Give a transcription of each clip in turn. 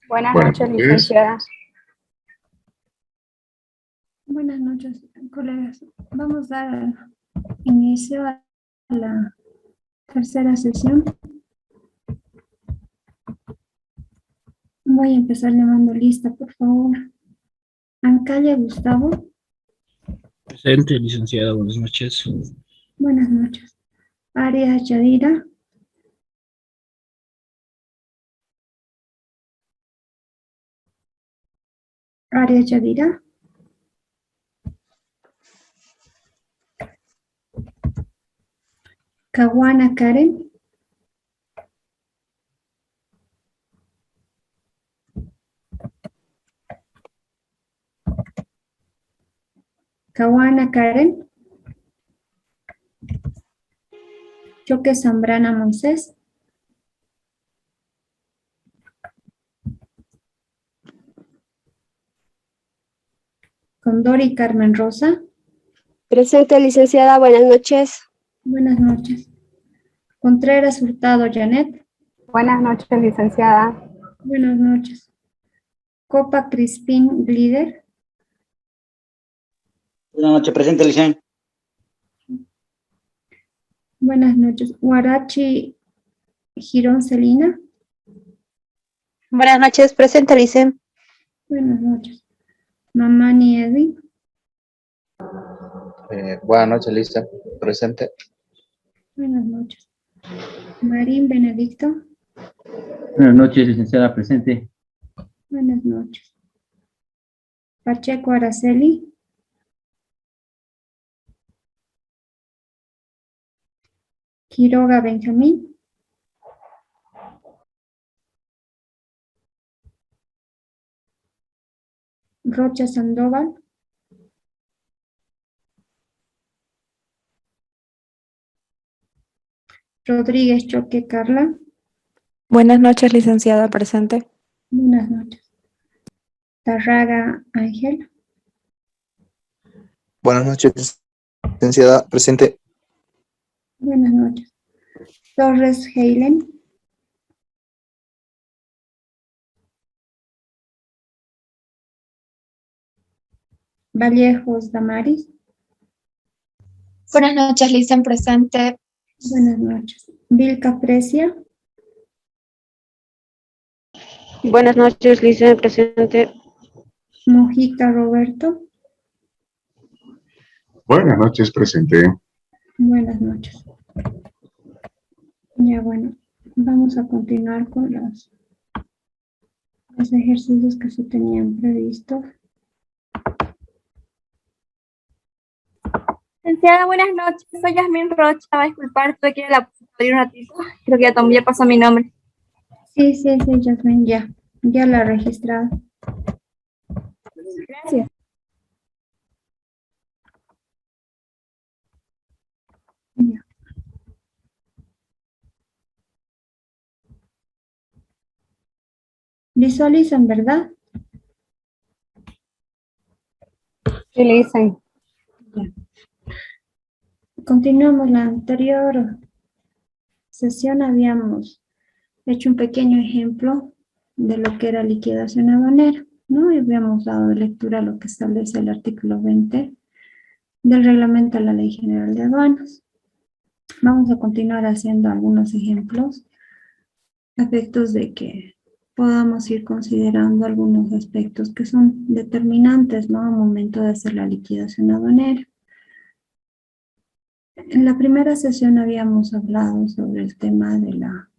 Buenas Buenas noches, noches. licenciada. Buenas noches, colegas. Vamos a dar inicio a la tercera sesión. Voy a empezar llamando lista, por favor. Ancaya Gustavo. Presente, licenciada, buenas noches. Buenas noches. Arias Yadira. Arias Yadira. Caguana Karen. Caguana Karen. Choque Zambrana Moisés. Condori Carmen Rosa. Presente, licenciada, buenas noches. Buenas noches. Contreras Hurtado Janet. Buenas noches, licenciada. Buenas noches. Copa Crispín Glider. Buenas noches, presente, licenciada. Buenas noches. Huarachi Girón Celina. Buenas noches, presente, licen. Buenas noches. Mamani Edwin. Buenas noches, Lisa. Presente. Buenas noches. Marín Benedicto. Buenas noches, licenciada, presente. Buenas noches. Pacheco Araceli. Quiroga Benjamín. Rocha Sandoval. Rodríguez Choque Carla. Buenas noches, licenciada, presente. Buenas noches. Tarraga Ángel. Buenas noches, licenciada, presente. Buenas noches. Torres Heilen. Vallejos Damaris. Buenas noches, Lisa, presente. Buenas noches. Vilca Precia. Buenas noches, licen, presente. Mojica Roberto. Buenas noches, presente. Buenas noches. Ya bueno, vamos a continuar con los ejercicios que se tenían previstos. Licenciada, buenas noches. Soy Yasmin Rocha. Va a disculpar, tuve que ir a la puerta un ratito. Creo que ya pasó mi nombre. Sí, Jasmine, ya la he registrado. Gracias. Ya. Visualizan, ¿verdad? Sí, licen. Ya. Continuamos la anterior sesión. Habíamos hecho un pequeño ejemplo de lo que era liquidación aduanera, ¿no? Y habíamos dado lectura a lo que establece el artículo 20 del reglamento de la Ley General de Aduanas. Vamos a continuar haciendo algunos ejemplos a efectos de que podamos ir considerando algunos aspectos que son determinantes, ¿no? Al momento de hacer la liquidación aduanera. En la primera sesión habíamos hablado sobre el tema de la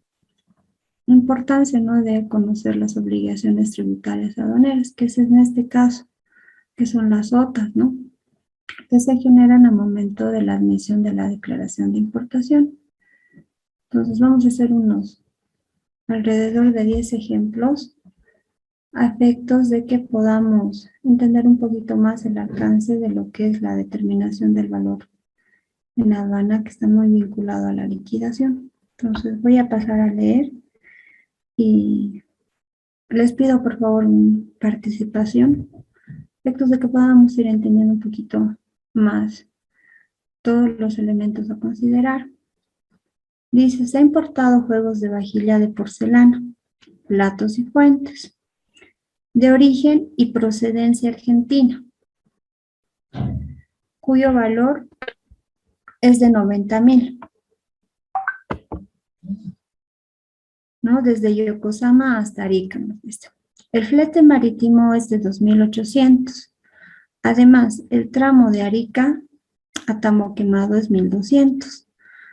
importancia, ¿no? De conocer las obligaciones tributarias aduaneras, que es en este caso, que son las OTAs, ¿no? Que se generan al momento de la admisión de la declaración de importación. Entonces vamos a hacer unos alrededor de 10 ejemplos a efectos de que podamos entender un poquito más el alcance de lo que es la determinación del valor en la aduana, que está muy vinculado a la liquidación. Entonces voy a pasar a leer y les pido por favor participación, efectos de que podamos ir entendiendo un poquito más todos los elementos a considerar. Dice, se ha importado juegos de vajilla de porcelana, platos y fuentes. de origen y procedencia argentina, cuyo valor es de 90.000, ¿no? Desde Yokohama hasta Arica, ¿no? El flete marítimo es de 2.800. Además, el tramo de Arica a Tambo Quemado es 1.200.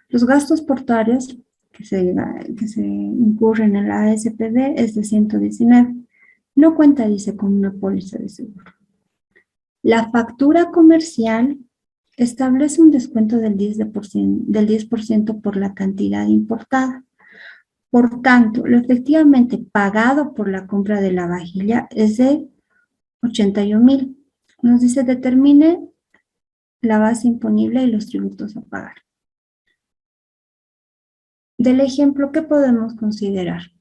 Los gastos portuarios que se incurren en la ASPB es de 119. No cuenta, dice, con una póliza de seguro. La factura comercial establece un descuento del 10% por la cantidad importada. Por tanto, lo efectivamente pagado por la compra de la vajilla es de 81.000. Nos dice, determine la base imponible y los tributos a pagar. Del ejemplo, ¿qué podemos considerar?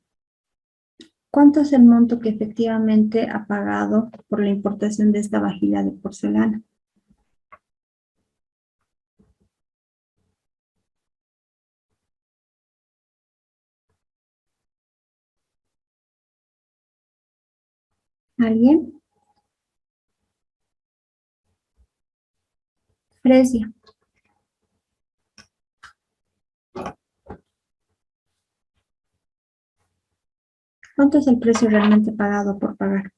¿Cuánto es el monto que efectivamente ha pagado por la importación de esta vajilla de porcelana? ¿Alguien? Fresia. ¿Cuánto es el precio realmente pagado por pagar?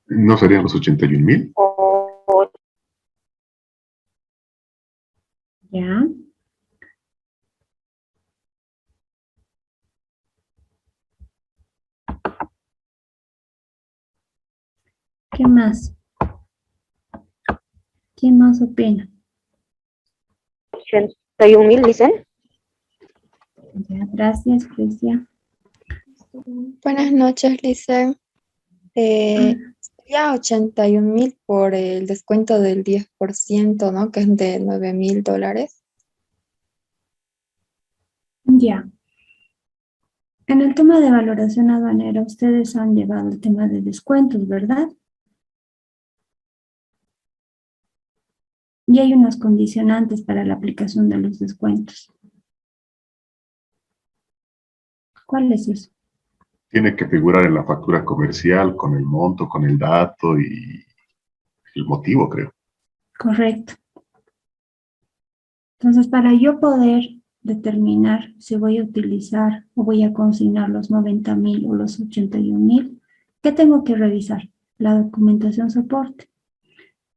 ¿No serían los 81.000? ¿Ya? ¿Qué más? ¿Quién más opina? 81.000, dicen. Ya, gracias, Fresia. Buenas noches, Lice. Sería 81.000 por el descuento del 10%, ¿no? Que es de $9.000. Ya. En el tema de valoración aduanera, ustedes han llevado el tema de descuentos, ¿verdad? Y hay unas condicionantes para la aplicación de los descuentos. ¿Cuál es eso? Tiene que figurar en la factura comercial con el monto, con el dato y el motivo, creo. Correcto. Entonces, para yo poder determinar si voy a utilizar o voy a consignar los 90.000 o los 81.000, ¿qué tengo que revisar? La documentación soporte.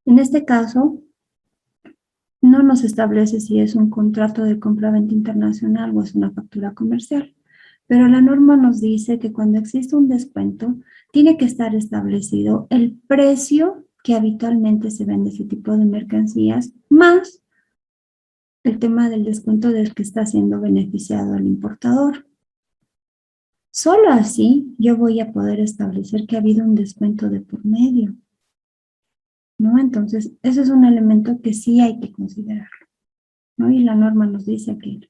En este caso, no nos establece si es un contrato de compra-venta internacional o es una factura comercial, pero la norma nos dice que cuando existe un descuento, tiene que estar establecido el precio que habitualmente se vende ese tipo de mercancías, más el tema del descuento del que está siendo beneficiado el importador. Solo así yo voy a poder establecer que ha habido un descuento de por medio, ¿no? Entonces, ese es un elemento que sí hay que considerarlo, ¿no? Y la norma nos dice que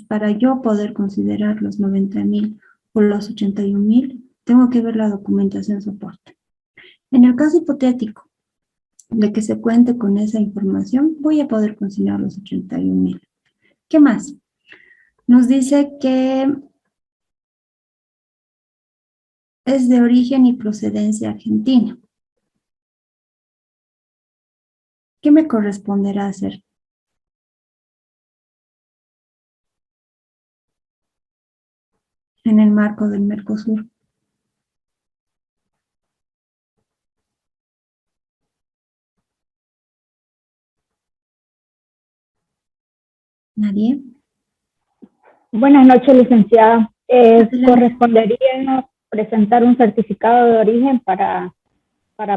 para yo poder considerar los 90.000 o los 81.000, tengo que ver la documentación soporte. En el caso hipotético de que se cuente con esa información, voy a poder considerar los 81.000. ¿Qué más? Nos dice que es de origen y procedencia argentina. ¿Qué me corresponderá hacer? En el marco del Mercosur. ¿Nadie? Buenas noches, licenciada. Adelante. Correspondería presentar un certificado de origen para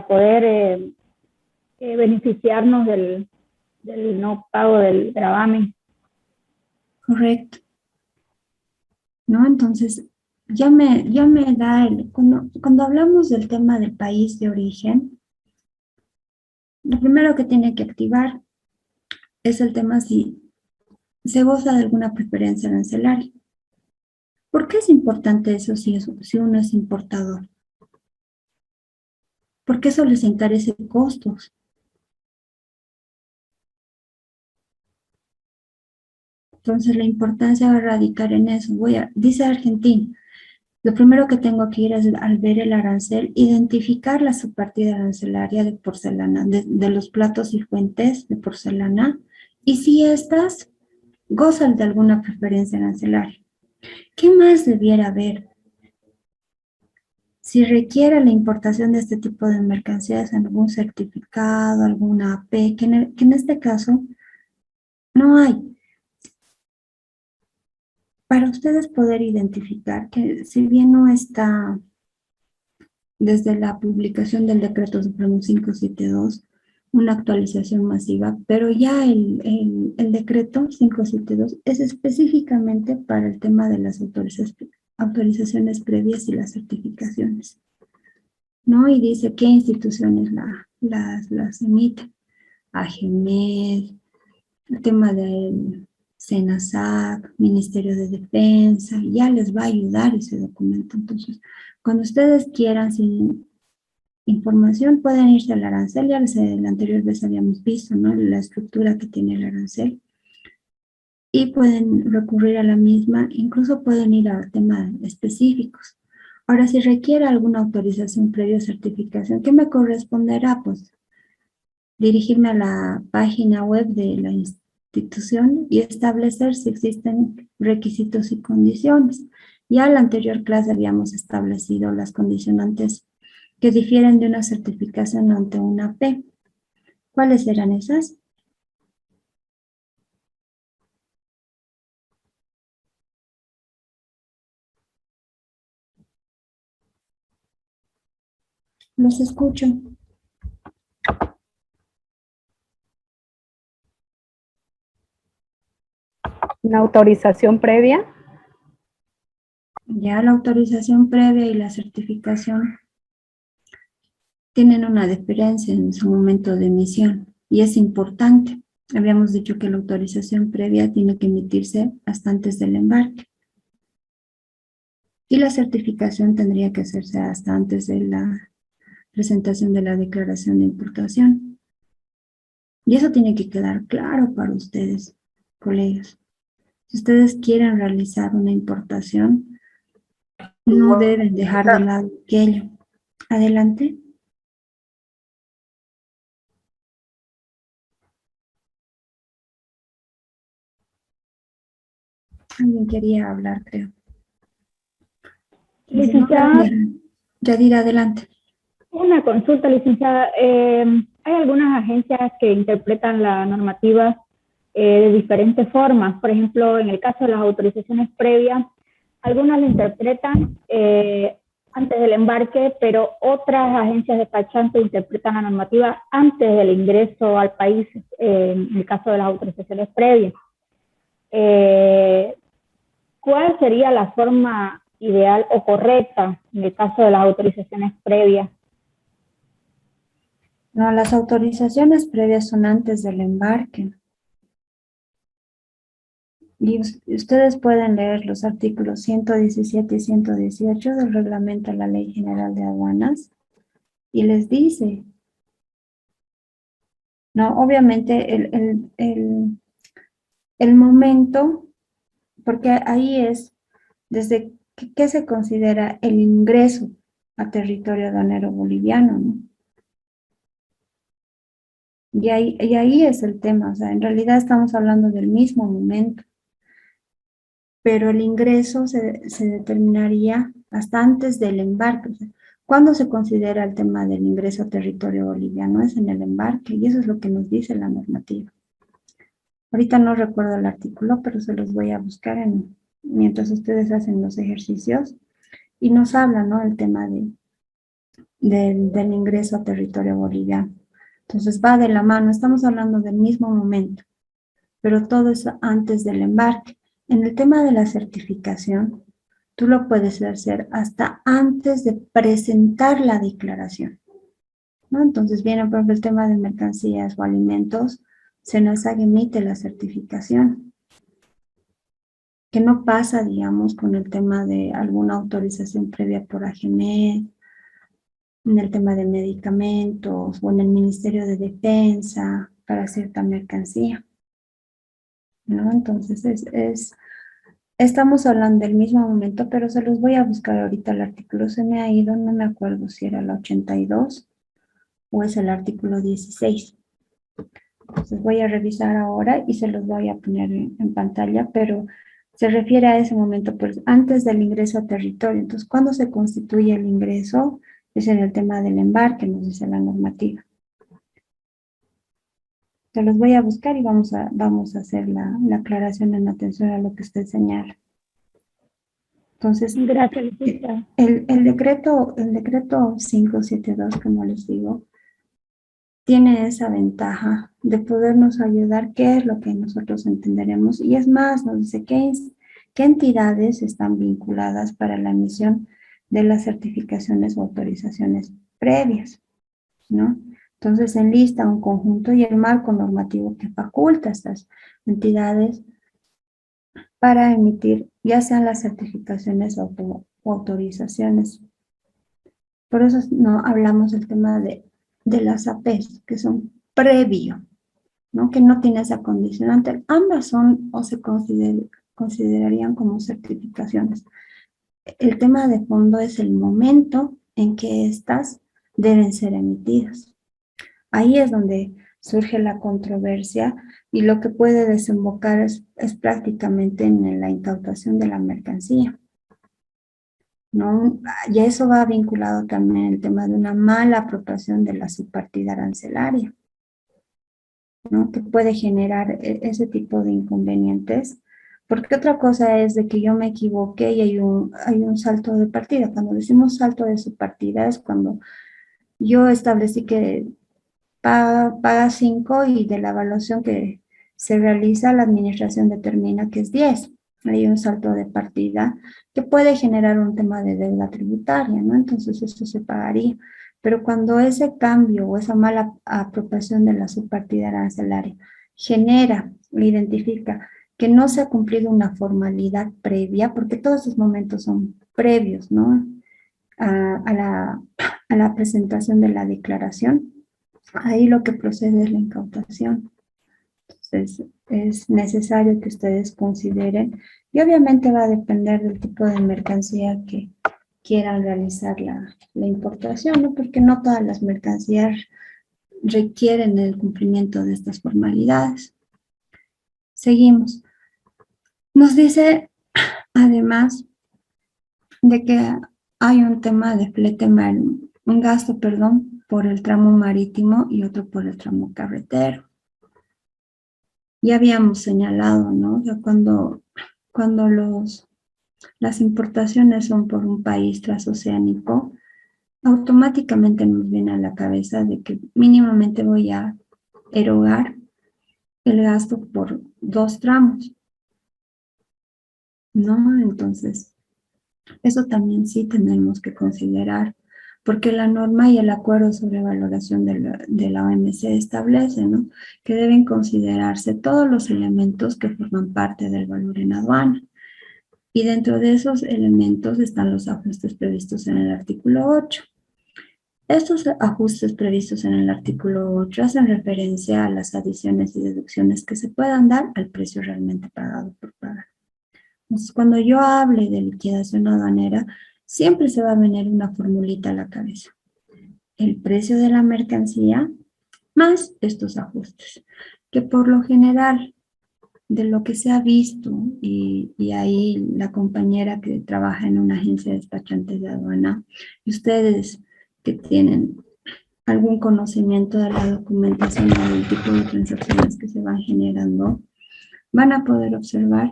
poder beneficiarnos del no pago del gravamen. Correcto. ¿No? Entonces, ya me da cuando hablamos del tema del país de origen, lo primero que tiene que activar es el tema si se goza de alguna preferencia arancelaria. ¿Por qué es importante eso si uno es importador? Porque eso les encarece costos. Entonces, la importancia va a radicar en eso. Dice Argentina, lo primero que tengo que ir es, al ver el arancel, identificar la subpartida arancelaria de porcelana, de los platos y fuentes de porcelana, y si estas gozan de alguna preferencia arancelaria. ¿Qué más debiera haber? Si requiere la importación de este tipo de mercancías, algún certificado, alguna AP, que en este caso no hay. Para ustedes poder identificar que si bien no está desde la publicación del Decreto Supremo 572 una actualización masiva, pero ya el Decreto 572 es específicamente para el tema de las autorizaciones previas y las certificaciones, ¿no? Y dice qué instituciones las emiten. AGMED, el tema del SENASAC, Ministerio de Defensa, ya les va a ayudar ese documento. Entonces, cuando ustedes quieran, sin información, pueden irse al arancel. Ya la anterior vez habíamos visto, ¿no?, la estructura que tiene el arancel. Y pueden recurrir a la misma, incluso pueden ir a temas específicos. Ahora, si requiere alguna autorización previa o certificación, ¿qué me corresponderá? Pues dirigirme a la página web de la institución y establecer si existen requisitos y condiciones. Ya en la anterior clase habíamos establecido las condicionantes que difieren de una certificación ante una AP. ¿Cuáles eran esas? Los escucho. Una autorización previa. Ya la autorización previa y la certificación tienen una diferencia en su momento de emisión y es importante. Habíamos dicho que la autorización previa tiene que emitirse hasta antes del embarque y la certificación tendría que hacerse hasta antes de la presentación de la declaración de importación. Y eso tiene que quedar claro para ustedes, colegas. Si ustedes quieren realizar una importación, no deben dejar de lado aquello. Adelante. Alguien quería hablar, creo. Licenciada, Yadira, adelante. una consulta, licenciada. Hay algunas agencias que interpretan la normativa de diferentes formas. Por ejemplo, en el caso de las autorizaciones previas, algunas la interpretan antes del embarque, pero otras agencias despachantes interpretan la normativa antes del ingreso al país, en el caso de las autorizaciones previas. ¿Cuál sería la forma ideal o correcta en el caso de las autorizaciones previas? No, las autorizaciones previas son antes del embarque. Y ustedes pueden leer los artículos 117 y 118 del reglamento de la Ley General de Aduanas y les dice, no, obviamente el momento, porque ahí es desde qué se considera el ingreso a territorio aduanero boliviano, ¿no? Y ahí es el tema, o sea, en realidad estamos hablando del mismo momento, pero el ingreso se determinaría hasta antes del embarque. O sea, ¿cuándo se considera el tema del ingreso a territorio boliviano? Es en el embarque, y eso es lo que nos dice la normativa. Ahorita no recuerdo el artículo, pero se los voy a buscar mientras ustedes hacen los ejercicios, y nos habla, ¿no?, el tema del ingreso a territorio boliviano. Entonces va de la mano, estamos hablando del mismo momento, pero todo es antes del embarque. En el tema de la certificación, tú lo puedes hacer hasta antes de presentar la declaración, ¿no? Entonces viene, por ejemplo, el tema de mercancías o alimentos, SENASAC emite la certificación, que no pasa, digamos, con el tema de alguna autorización previa por AGMED, en el tema de medicamentos o en el Ministerio de Defensa para cierta mercancía. ¿no? Entonces, estamos hablando del mismo momento, pero se los voy a buscar ahorita. El artículo se me ha ido, no me acuerdo si era el 82 o es el artículo 16. Entonces voy a revisar ahora y se los voy a poner en pantalla, pero se refiere a ese momento, pues antes del ingreso a territorio. Entonces, ¿cuándo se constituye el ingreso? Es en el tema del embarque, nos dice la normativa. Se los voy a buscar y vamos a hacer la aclaración en atención a lo que usted señala. Entonces, Gracias, licenciada. el decreto 572, como les digo, tiene esa ventaja de podernos ayudar, qué es lo que nosotros entenderemos. Y es más, nos dice qué entidades están vinculadas para la emisión de las certificaciones o autorizaciones previas, ¿no? Entonces enlista un conjunto y el marco normativo que faculta a estas entidades para emitir ya sean las certificaciones o autorizaciones. Por eso no hablamos del tema de las APs, que son previo, ¿no? Que no tiene esa condicionante. Ambas son o se considerarían como certificaciones. El tema de fondo es el momento en que estas deben ser emitidas. Ahí es donde surge la controversia y lo que puede desembocar es prácticamente en la incautación de la mercancía, ¿no? Y eso va vinculado también el tema de una mala apropiación de la subpartida arancelaria, ¿no? Que puede generar ese tipo de inconvenientes, porque otra cosa es de que yo me equivoqué y hay un salto de partida. Cuando decimos salto de subpartida es cuando yo establecí que paga 5 y de la evaluación que se realiza la administración determina que es 10. Hay un salto de partida que puede generar un tema de deuda tributaria, ¿no? Entonces eso se pagaría. Pero cuando ese cambio o esa mala apropiación de la subpartida arancelaria genera, identifica que no se ha cumplido una formalidad previa, porque todos esos momentos son previos, ¿no? A la presentación de la declaración, ahí lo que procede es la incautación. Entonces, es necesario que ustedes consideren, y obviamente va a depender del tipo de mercancía que quieran realizar la importación, ¿no? Porque no todas las mercancías requieren el cumplimiento de estas formalidades. Seguimos. Nos dice, además, de que hay un tema de flete, un gasto, perdón, por el tramo marítimo y otro por el tramo carretero. Ya habíamos señalado, ¿no? Que cuando las importaciones son por un país transoceánico, automáticamente nos viene a la cabeza de que mínimamente voy a erogar el gasto por 2 tramos, ¿no? Entonces, eso también sí tenemos que considerar, porque la norma y el acuerdo sobre valoración de la OMC establece, ¿no? Que deben considerarse todos los elementos que forman parte del valor en aduana. Y dentro de esos elementos están los ajustes previstos en el artículo 8. Estos ajustes previstos en el artículo 8 hacen referencia a las adiciones y deducciones que se puedan dar al precio realmente pagado por pagar. Entonces, cuando yo hable de liquidación aduanera, siempre se va a venir una formulita a la cabeza. El precio de la mercancía más estos ajustes, que por lo general, de lo que se ha visto, y ahí la compañera que trabaja en una agencia de despachantes de aduana, y ustedes que tienen algún conocimiento de la documentación o del tipo de transacciones que se van generando, van a poder observar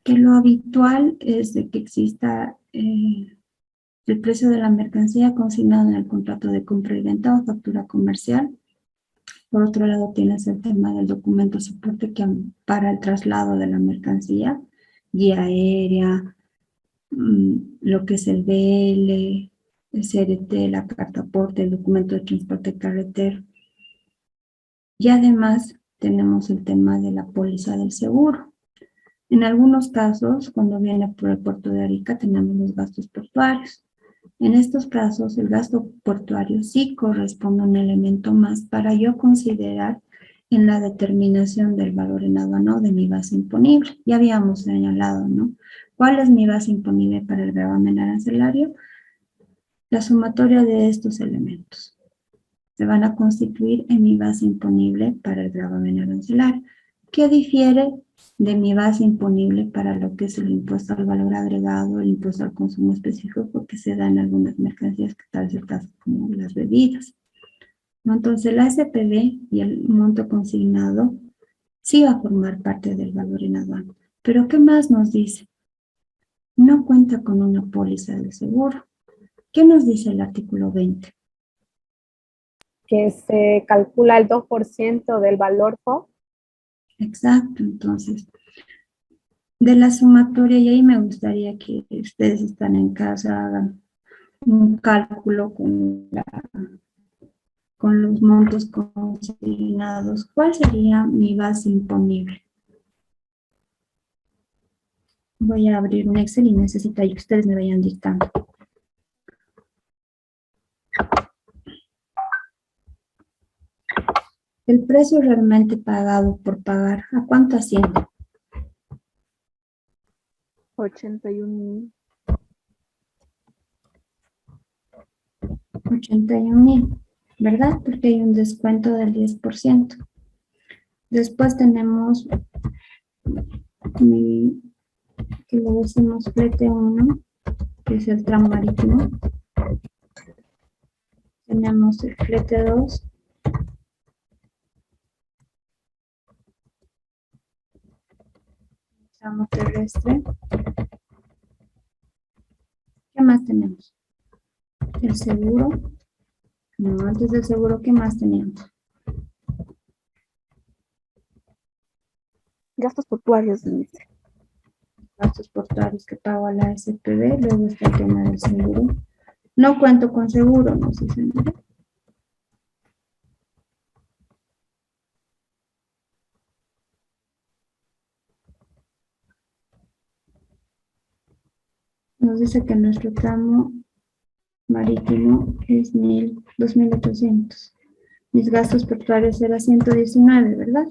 que lo habitual es de que exista el precio de la mercancía consignado en el contrato de compra y venta o factura comercial. Por otro lado, tienes el tema del documento soporte que para el traslado de la mercancía, guía aérea, lo que es el BL, el CRT, la carta aporte, el documento de transporte carretero. Y además tenemos el tema de la póliza del seguro. En algunos casos, cuando viene por el puerto de Arica, tenemos los gastos portuarios. En estos casos, el gasto portuario sí corresponde a un elemento más para yo considerar en la determinación del valor en aduana de mi base imponible. Ya habíamos señalado, ¿no? ¿Cuál es mi base imponible para el gravamen arancelario? La sumatoria de estos elementos se van a constituir en mi base imponible para el gravamen arancelario, que difiere de mi base imponible para lo que es el impuesto al valor agregado, el impuesto al consumo específico que se da en algunas mercancías, que tal es el caso como las bebidas. ¿No? Entonces la SPV y el monto consignado sí va a formar parte del valor en aduana. Pero ¿qué más nos dice? No cuenta con una póliza de seguro. ¿Qué nos dice el artículo 20? Que se calcula el 2% del valor FOB. Exacto, entonces, de la sumatoria, y ahí me gustaría que ustedes están en casa, hagan un cálculo con los montos consignados. ¿Cuál sería mi base imponible? Voy a abrir un Excel y necesito que ustedes me vayan dictando. El precio realmente pagado por pagar, ¿a cuánto asciende? 81.000. 81,000, ¿verdad? Porque hay un descuento del 10%. Después tenemos que le decimos flete 1, que es el tramo marítimo. Tenemos el flete 2. Tramo terrestre. ¿Qué más tenemos? El seguro. No, antes del seguro, ¿qué más teníamos? Gastos portuarios. Gastos portuarios que pago a la SPV, luego está el tema del seguro. No cuento con seguro, no sé si me... Nos dice que nuestro tramo marítimo es 2.800. Mis gastos portuarios eran 119, ¿verdad?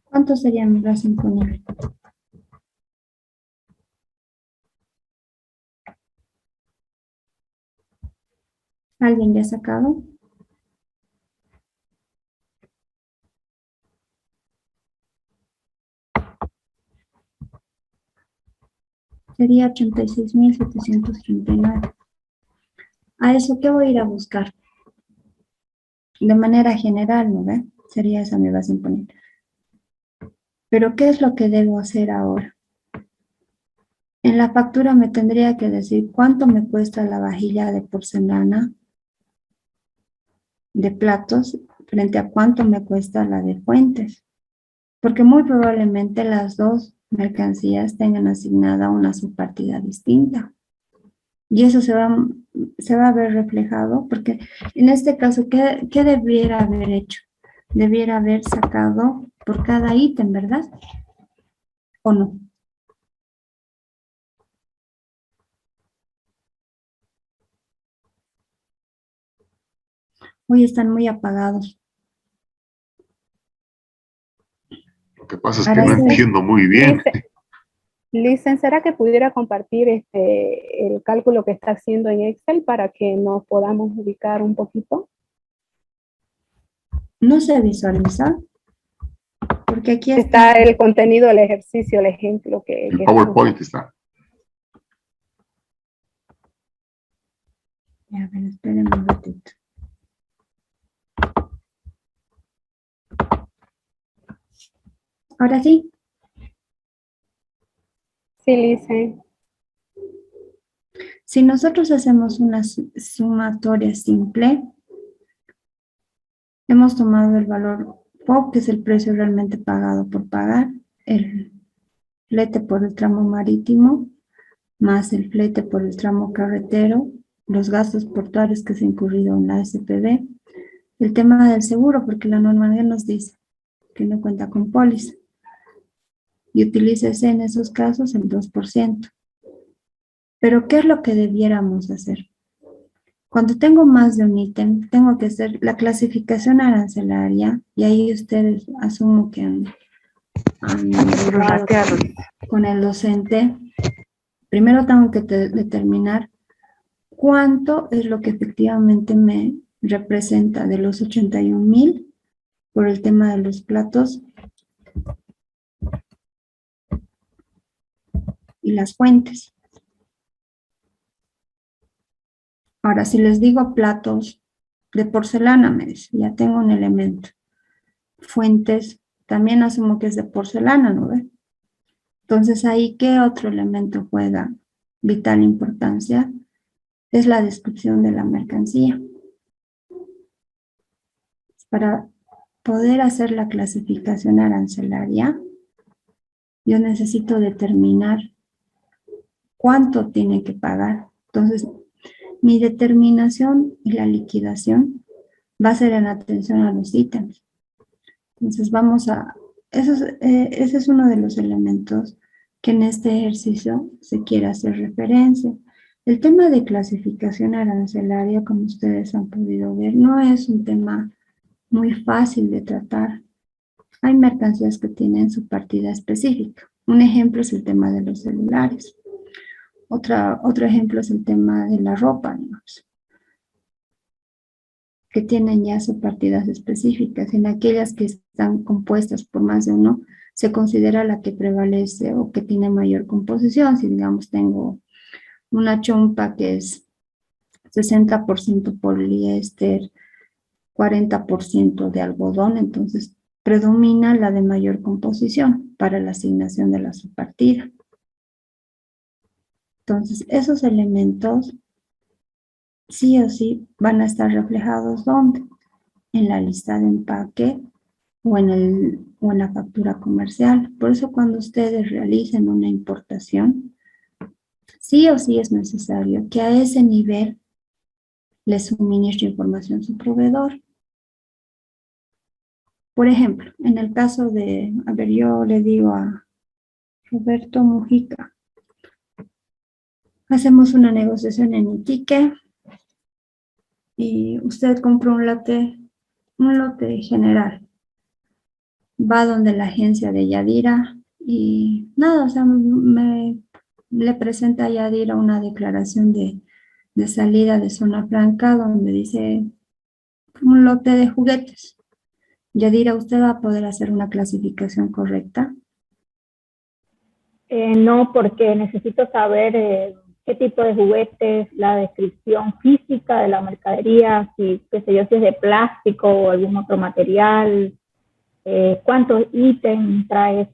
¿Cuánto sería mi base imponible? ¿Alguien ya ha sacado? Sería 86.739. ¿A eso qué voy a ir a buscar? De manera general, ¿no ve? Sería esa mi base imponible. Pero ¿qué es lo que debo hacer ahora? En la factura me tendría que decir cuánto me cuesta la vajilla de porcelana de platos frente a cuánto me cuesta la de fuentes. Porque muy probablemente las dos mercancías tengan asignada una subpartida distinta. Y eso se va a ver reflejado porque en este caso, ¿qué debiera haber hecho? Debiera haber sacado por cada ítem, ¿verdad? ¿O no? Hoy están muy apagados. Lo que pasa es que no entiendo muy bien. Licen, ¿será que pudiera compartir el cálculo que está haciendo en Excel para que nos podamos ubicar un poquito? No se visualiza. Porque aquí está el contenido del ejercicio, el ejemplo que... El PowerPoint está. A ver, espérenme un ratito. ¿Ahora sí? Sí, Licen. Si nosotros hacemos una sumatoria simple, hemos tomado el valor FOB, que es el precio realmente pagado por pagar, el flete por el tramo marítimo, más el flete por el tramo carretero, los gastos portuarios que se han incurrido en la SPV, el tema del seguro, porque la normativa nos dice que no cuenta con póliza. y utilícese en esos casos el 2%. Pero ¿qué es lo que debiéramos hacer? Cuando tengo más de un ítem, tengo que hacer la clasificación arancelaria y ahí ustedes asumo que han hablado con el docente. Primero tengo que determinar cuánto es lo que efectivamente me representa de los 81,000 por el tema de los platos y las fuentes. Ahora, si les digo platos de porcelana, me dice, ya tengo un elemento. Fuentes, también asumo que es de porcelana, ¿no ve? Entonces, ahí, ¿qué otro elemento juega vital importancia? Es la descripción de la mercancía. Para poder hacer la clasificación arancelaria, yo necesito determinar cuánto tiene que pagar. Entonces, mi determinación y la liquidación va a ser en atención a los ítems. Entonces, ese es uno de los elementos que en este ejercicio se quiere hacer referencia. El tema de clasificación arancelaria, como ustedes han podido ver, no es un tema muy fácil de tratar. Hay mercancías que tienen su partida específica. Un ejemplo es el tema de los celulares. Otro ejemplo es el tema de la ropa, digamos, que tienen ya sus partidas específicas. En aquellas que están compuestas por más de uno, se considera la que prevalece o que tiene mayor composición. Si, digamos, tengo una chompa que es 60% poliéster, 40% de algodón, entonces predomina la de mayor composición para la asignación de la subpartida. Entonces, esos elementos sí o sí van a estar reflejados ¿dónde? En la lista de empaque o en la factura comercial. Por eso cuando ustedes realicen una importación, sí o sí es necesario que a ese nivel les suministre información su proveedor. Por ejemplo, en el caso de, yo le digo a Roberto Mujica, hacemos una negociación en Iquique y usted compra un lote general. Va donde la agencia de Yadira y nada, o sea, le presenta a Yadira una declaración de salida de zona franca donde dice un lote de juguetes. Yadira, ¿usted va a poder hacer una clasificación correcta? No, porque necesito saber qué tipo de juguetes, la descripción física de la mercadería, si, qué sé yo, si es de plástico o algún otro material, cuántos ítems trae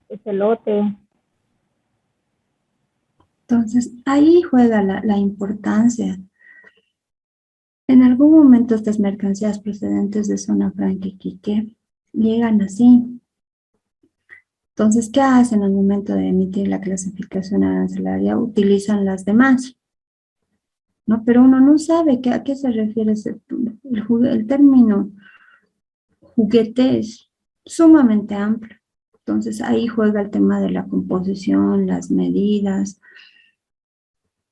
ese lote. Entonces, ahí juega la importancia. En algún momento estas mercancías procedentes de zona franca Iquique llegan así. Entonces, ¿qué hacen al momento de emitir la clasificación arancelaria? Utilizan las demás, ¿no? Pero uno no sabe a qué se refiere el término juguete es sumamente amplio. Entonces, ahí juega el tema de la composición, las medidas,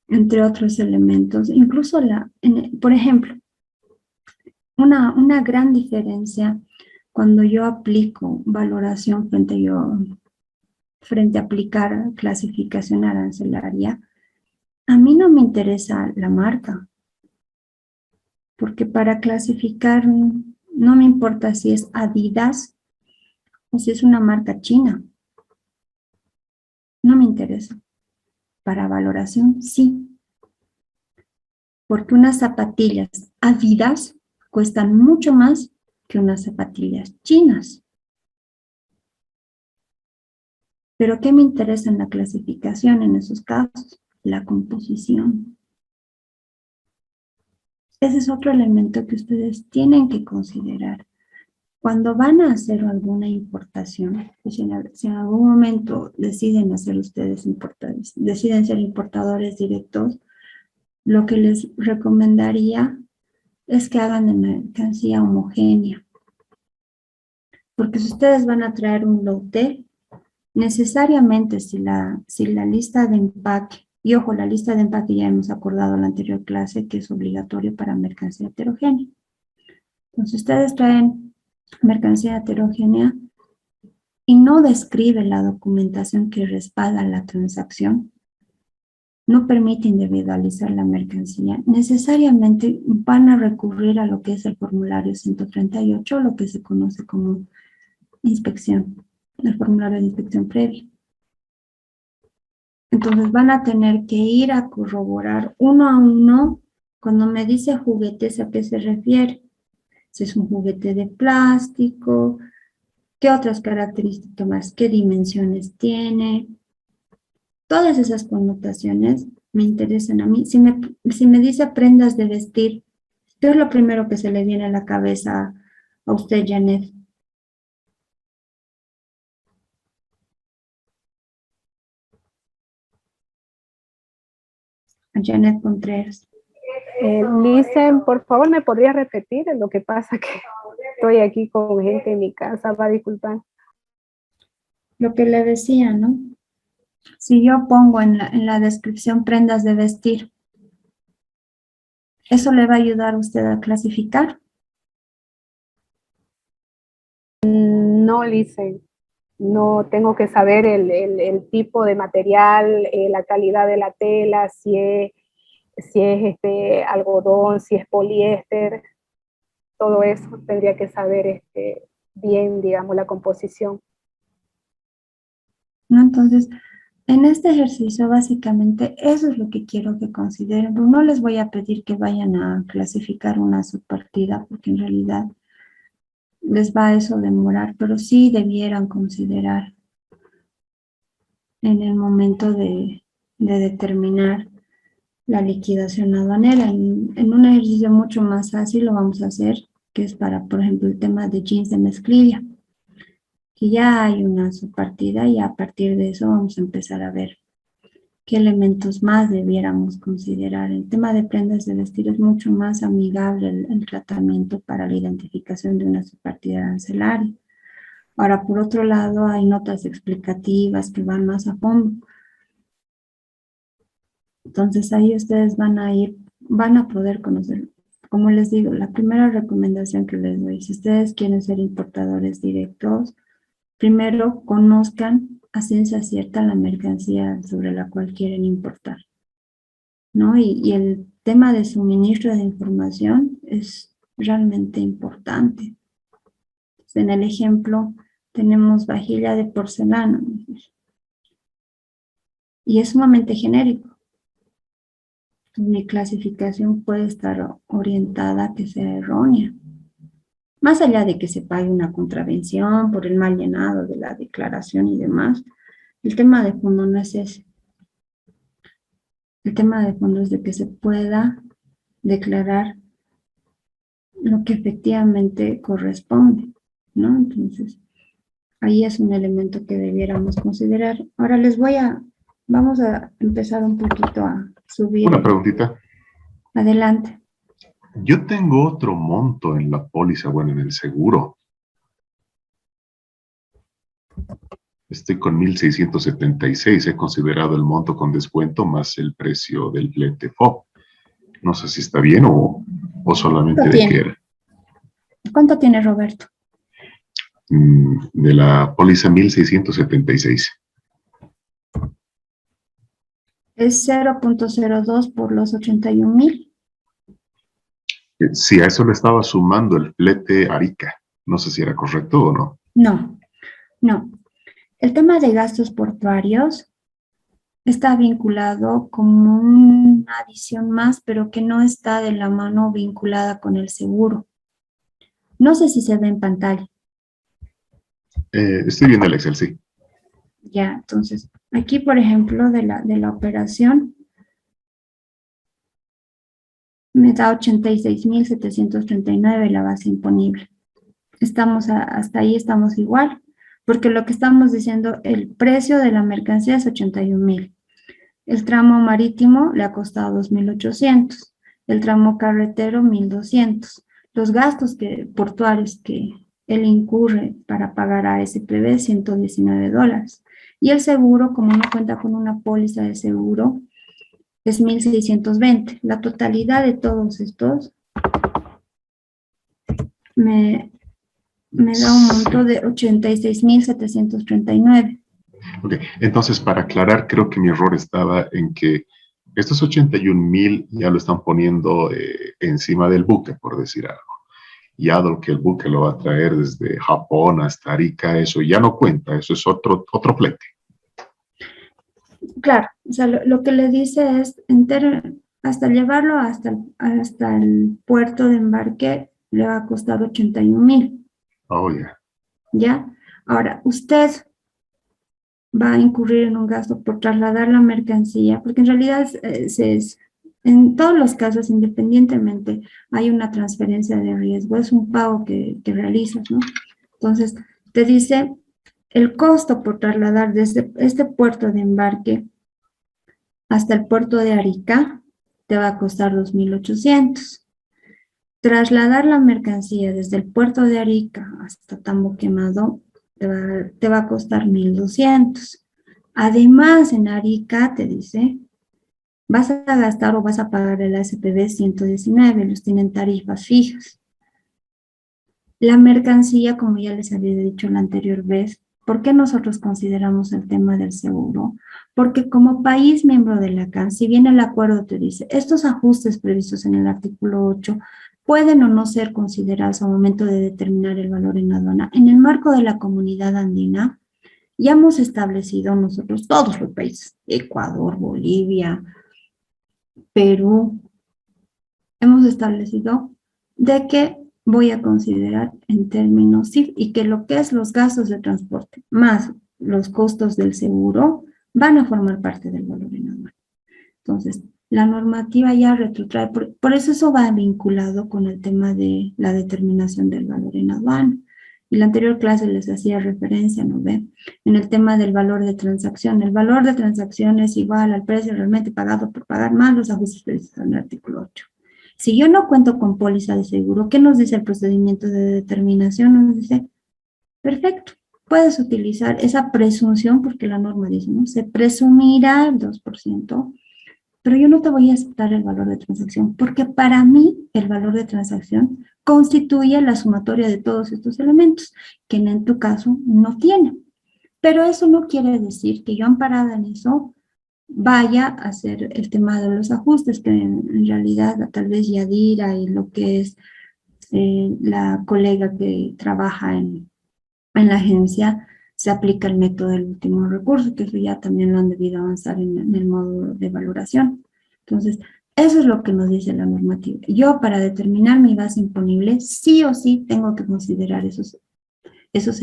entre otros elementos. Incluso, por ejemplo, una gran diferencia cuando yo aplico valoración frente a aplicar clasificación arancelaria, a mí no me interesa la marca, porque para clasificar no me importa si es Adidas o si es una marca china. No me interesa. Para valoración, sí. Porque unas zapatillas Adidas cuestan mucho más que unas zapatillas chinas. Pero ¿qué me interesa en la clasificación en esos casos? La composición. Ese es otro elemento que ustedes tienen que considerar. Cuando van a hacer alguna importación, si en algún momento deciden hacer ustedes deciden ser importadores directos, lo que les recomendaría es que hagan de mercancía homogénea. Porque si ustedes van a traer un lote, necesariamente si la lista de empaque, y ojo, la lista de empaque ya hemos acordado en la anterior clase que es obligatorio para mercancía heterogénea. Entonces ustedes traen mercancía heterogénea y no describe la documentación que respalda la transacción, no permite individualizar la mercancía, necesariamente van a recurrir a lo que es el formulario 138, lo que se conoce como inspección, el formulario de inspección previa. Entonces van a tener que ir a corroborar uno a uno. Cuando me dice juguetes, ¿a qué se refiere? Si es un juguete de plástico, ¿qué otras características más? ¿Qué dimensiones tiene? Todas esas connotaciones me interesan a mí. Si me dice prendas de vestir, ¿qué es lo primero que se le viene a la cabeza a usted, Janet? A Janet Contreras. Listen, por favor, ¿me podría repetir? Lo que pasa que estoy aquí con gente en mi casa, va a disculpar. Lo que le decía, ¿no? Si yo pongo en la descripción prendas de vestir, ¿eso le va a ayudar a usted a clasificar? No, listen. No tengo que saber el tipo de material, la calidad de la tela, si es algodón, si es poliéster, todo eso tendría que saber bien, digamos, la composición. ¿No? Entonces, en este ejercicio básicamente eso es lo que quiero que consideren. No les voy a pedir que vayan a clasificar una subpartida porque en realidad les va a eso demorar, pero sí debieran considerar en el momento de determinar la liquidación aduanera. En un ejercicio mucho más fácil lo vamos a hacer, que es para, por ejemplo, el tema de jeans de mezclilla, que ya hay una subpartida y a partir de eso vamos a empezar a ver qué elementos más debiéramos considerar. El tema de prendas de vestir es mucho más amigable el tratamiento para la identificación de una subpartida arancelaria. Ahora, por otro lado, hay notas explicativas que van más a fondo. Entonces ahí ustedes van a poder conocer. Como les digo, la primera recomendación que les doy, si ustedes quieren ser importadores directos, primero conozcan a ciencia cierta la mercancía sobre la cual quieren importar, ¿no? Y el tema de suministro de información es realmente importante. Entonces, en el ejemplo tenemos vajilla de porcelana y es sumamente genérico. Mi clasificación puede estar orientada a que sea errónea. Más allá de que se pague una contravención por el mal llenado de la declaración y demás, el tema de fondo no es ese. El tema de fondo es de que se pueda declarar lo que efectivamente corresponde, ¿no? Entonces, ahí es un elemento que debiéramos considerar. Ahora vamos a empezar un poquito a subir. Una preguntita. Adelante. Yo tengo otro monto en la póliza, bueno, en el seguro. Estoy con 1,676. He considerado el monto con descuento más el precio del flete FOB. No sé si está bien o solamente de qué era. ¿Cuánto tiene Roberto? De la póliza 1,676. Es 0.02 por los 81,000. Sí, a eso le estaba sumando el flete Arica. No sé si era correcto o no. No. El tema de gastos portuarios está vinculado como una adición más, pero que no está de la mano vinculada con el seguro. No sé si se ve en pantalla. Estoy viendo el Excel, sí. Ya, entonces, aquí, por ejemplo, de la operación, me da 86,739 la base imponible. Hasta ahí estamos igual, porque lo que estamos diciendo, el precio de la mercancía es 81,000. El tramo marítimo le ha costado 2,800. El tramo carretero, 1,200. Los gastos portuarios que él incurre para pagar a SPB, $119. Y el seguro, como no cuenta con una póliza de seguro, es 1.620. La totalidad de todos estos me da un monto de 86.739. Ok, entonces para aclarar, creo que mi error estaba en que estos 81.000 ya lo están poniendo encima del buque, por decir algo. Ya lo que el buque lo va a traer desde Japón hasta Arica, eso ya no cuenta, eso es otro flete. Claro, o sea, lo que le dice es, hasta llevarlo hasta el puerto de embarque, le va a costar 81.000, Oh, ya. ¿ya? Ahora, usted va a incurrir en un gasto por trasladar la mercancía, porque en realidad en todos los casos, independientemente, hay una transferencia de riesgo, es un pago que realizas, ¿no? Entonces, te dice, el costo por trasladar desde este puerto de embarque hasta el puerto de Arica te va a costar 2.800. Trasladar la mercancía desde el puerto de Arica hasta Tambo Quemado te va a costar 1.200. Además, en Arica te dice, vas a gastar o vas a pagar el ASPB 119, los tienen tarifas fijas. La mercancía, como ya les había dicho la anterior vez, ¿por qué nosotros consideramos el tema del seguro? Porque como país miembro de la CAN, si bien el acuerdo te dice, estos ajustes previstos en el artículo 8 pueden o no ser considerados al momento de determinar el valor en aduana, en el marco de la comunidad andina, ya hemos establecido nosotros, todos los países, Ecuador, Bolivia, Perú, hemos establecido de que voy a considerar en términos CIF y que lo que es los gastos de transporte más los costos del seguro van a formar parte del valor en aduana. Entonces, la normativa ya retrotrae, por eso va vinculado con el tema de la determinación del valor en aduana. En la anterior clase les hacía referencia, ¿no ve? En el tema del valor de transacción. El valor de transacción es igual al precio realmente pagado por pagar más los ajustes previstos en el artículo 8. Si yo no cuento con póliza de seguro, ¿qué nos dice el procedimiento de determinación? Nos dice, perfecto, puedes utilizar esa presunción, porque la norma dice, ¿no? Se presumirá el 2%, pero yo no te voy a aceptar el valor de transacción, porque para mí el valor de transacción constituye la sumatoria de todos estos elementos, que en tu caso no tiene. Pero eso no quiere decir que yo amparada en eso vaya a hacer el tema de los ajustes, que en realidad tal vez Yadira y lo que es la colega que trabaja en la agencia, se aplica el método del último recurso, que eso ya también lo han debido avanzar en el módulo de valoración. Entonces, eso es lo que nos dice la normativa. Yo, para determinar mi base imponible, sí o sí tengo que considerar esos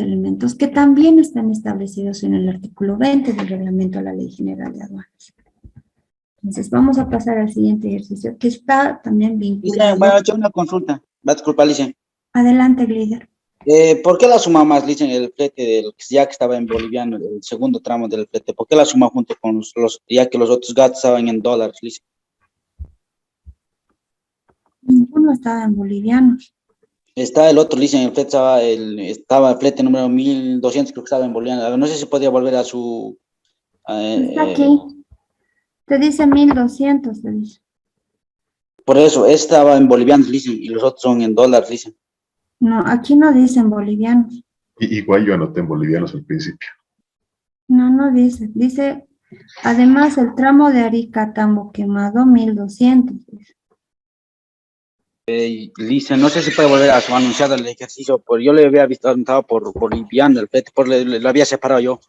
elementos que también están establecidos en el artículo 20 del reglamento de la Ley General de Aduanas. Entonces, vamos a pasar al siguiente ejercicio, que está también vinculado. Bueno, yo una consulta. Va a disculpar, Licen. Adelante, líder. ¿Por qué la suma más, Licen, el flete ya que estaba en boliviano, el segundo tramo del flete? ¿Por qué la suma junto con ya que los otros gastos estaban en dólares, Licen? Ninguno estaba en bolivianos. Está el otro, Licen, el flete estaba el flete número 1.200, creo que estaba en boliviano. No sé si podía volver a su... Está aquí. Te dice 1.200, te dice. Por eso, estaba en bolivianos, Licen, y los otros son en dólares, Licen. No, aquí no dicen bolivianos. Igual yo anoté en bolivianos al principio. No, no dice. Dice, además, el tramo de Arica a Tambo Quemado, 1.200. Licen, no sé si puede volver a su anunciado el ejercicio, pero yo le había visto anotado por boliviano el flete, por lo había separado yo.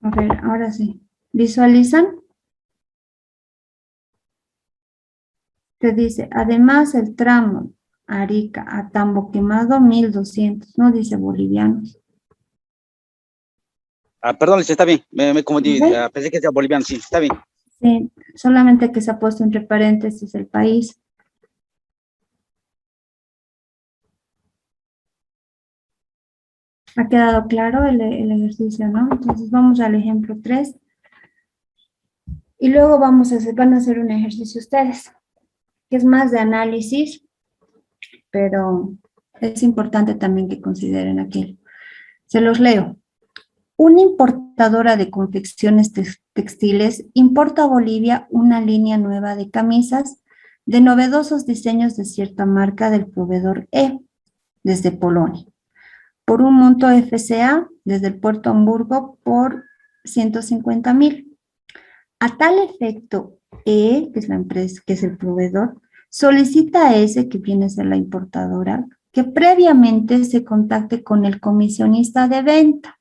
A ver, ahora sí. ¿Visualizan? Te dice, además el tramo Arica a Tambo Quemado, 1.200. No dice bolivianos. Perdón, Licen, está bien, me confundí, pensé que era boliviano, sí, está bien. Sí, solamente que se ha puesto entre paréntesis el país. ¿Ha quedado claro el ejercicio, no? Entonces vamos al ejemplo 3. Y luego van a hacer un ejercicio ustedes, que es más de análisis, pero es importante también que consideren aquello. Se los leo. Una importadora de confecciones textiles importa a Bolivia una línea nueva de camisas de novedosos diseños de cierta marca del proveedor E, desde Polonia, por un monto FCA desde el puerto Hamburgo por 150.000. A tal efecto, E, que es la empresa, que es el proveedor, solicita a S, que viene a ser la importadora, que previamente se contacte con el comisionista de venta,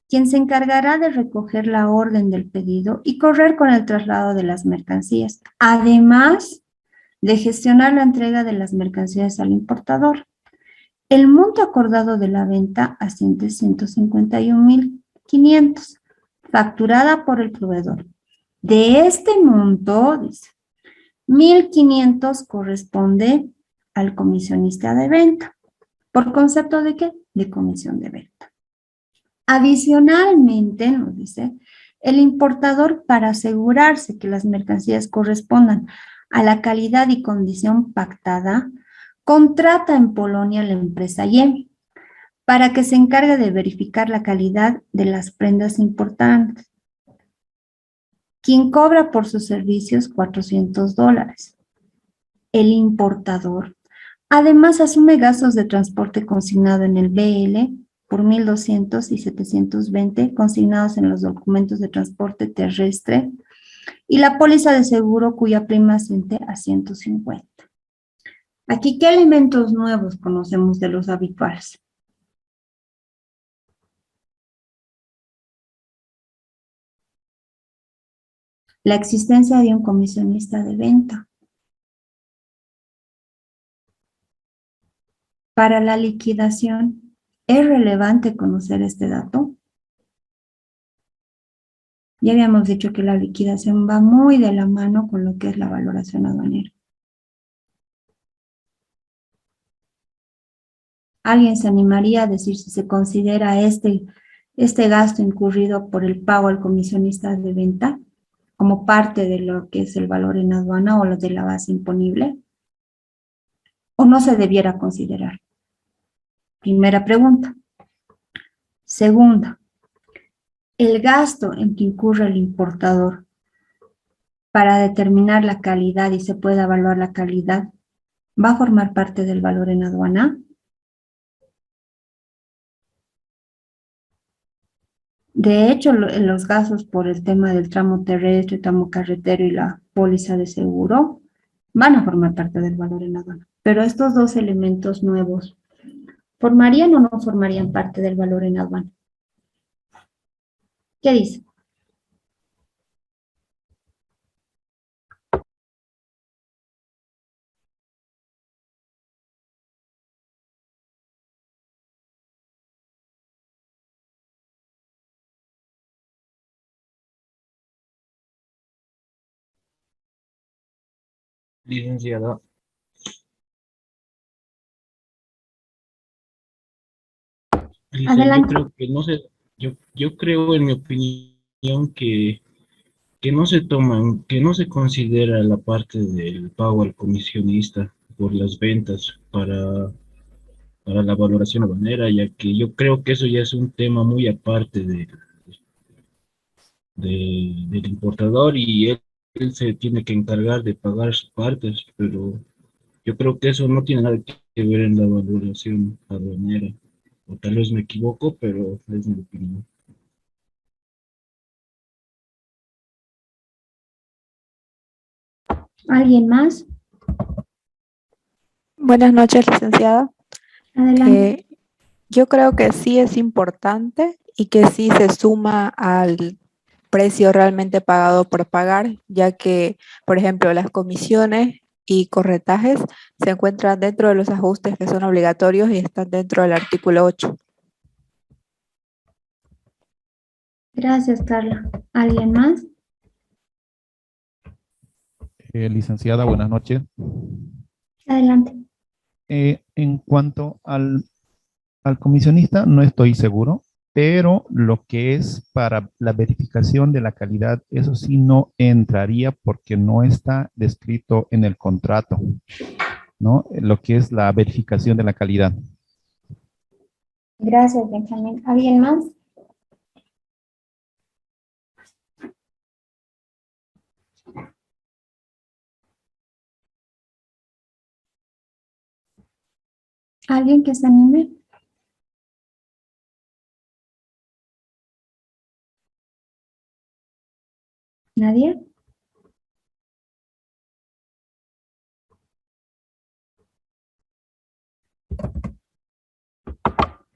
quien se encargará de recoger la orden del pedido y correr con el traslado de las mercancías, además de gestionar la entrega de las mercancías al importador. El monto acordado de la venta asciende a 151.500, facturada por el proveedor. De este monto, dice, 1.500 corresponde al comisionista de venta. ¿Por concepto de qué? De comisión de venta. Adicionalmente, nos dice, el importador, para asegurarse que las mercancías correspondan a la calidad y condición pactada, contrata en Polonia a la empresa Y para que se encargue de verificar la calidad de las prendas importantes, quien cobra por sus servicios $400. El importador además asume gastos de transporte consignado en el BL por 1.200 y 720 consignados en los documentos de transporte terrestre y la póliza de seguro cuya prima asciende a 150. Aquí, ¿qué elementos nuevos conocemos de los habituales? La existencia de un comisionista de venta. Para la liquidación, ¿es relevante conocer este dato? Ya habíamos dicho que la liquidación va muy de la mano con lo que es la valoración aduanera. ¿Alguien se animaría a decir si se considera este gasto incurrido por el pago al comisionista de venta como parte de lo que es el valor en aduana o lo de la base imponible? ¿O no se debiera considerar? Primera pregunta. Segunda, el gasto en que incurre el importador para determinar la calidad y se pueda evaluar la calidad, ¿va a formar parte del valor en aduana? De hecho, los gastos por el tema del tramo terrestre, tramo carretero y la póliza de seguro van a formar parte del valor en aduana. Pero estos dos elementos nuevos, ¿formarían o no formarían parte del valor en aduana? ¿Qué dice? Licenciada. Adelante. Yo creo que no sé, yo creo en mi opinión que no se toman, que no se considera la parte del pago al comisionista por las ventas para la valoración aduanera, ya que yo creo que eso ya es un tema muy aparte del importador y él se tiene que encargar de pagar sus partes, pero yo creo que eso no tiene nada que ver en la valoración aduanera. O tal vez me equivoco, pero es mi opinión. ¿Alguien más? Buenas noches, licenciada. Adelante. Yo creo que sí es importante y que sí se suma al precio realmente pagado por pagar, ya que, por ejemplo, las comisiones y corretajes se encuentran dentro de los ajustes que son obligatorios y están dentro del artículo 8. Gracias, Carla. ¿Alguien más? Licenciada, buenas noches. Adelante. En cuanto al comisionista, no estoy seguro, pero lo que es para la verificación de la calidad, eso sí no entraría porque no está descrito en el contrato, ¿no? Lo que es la verificación de la calidad. Gracias, Benjamín. ¿Alguien más? ¿Alguien que se anime? ¿Nadie?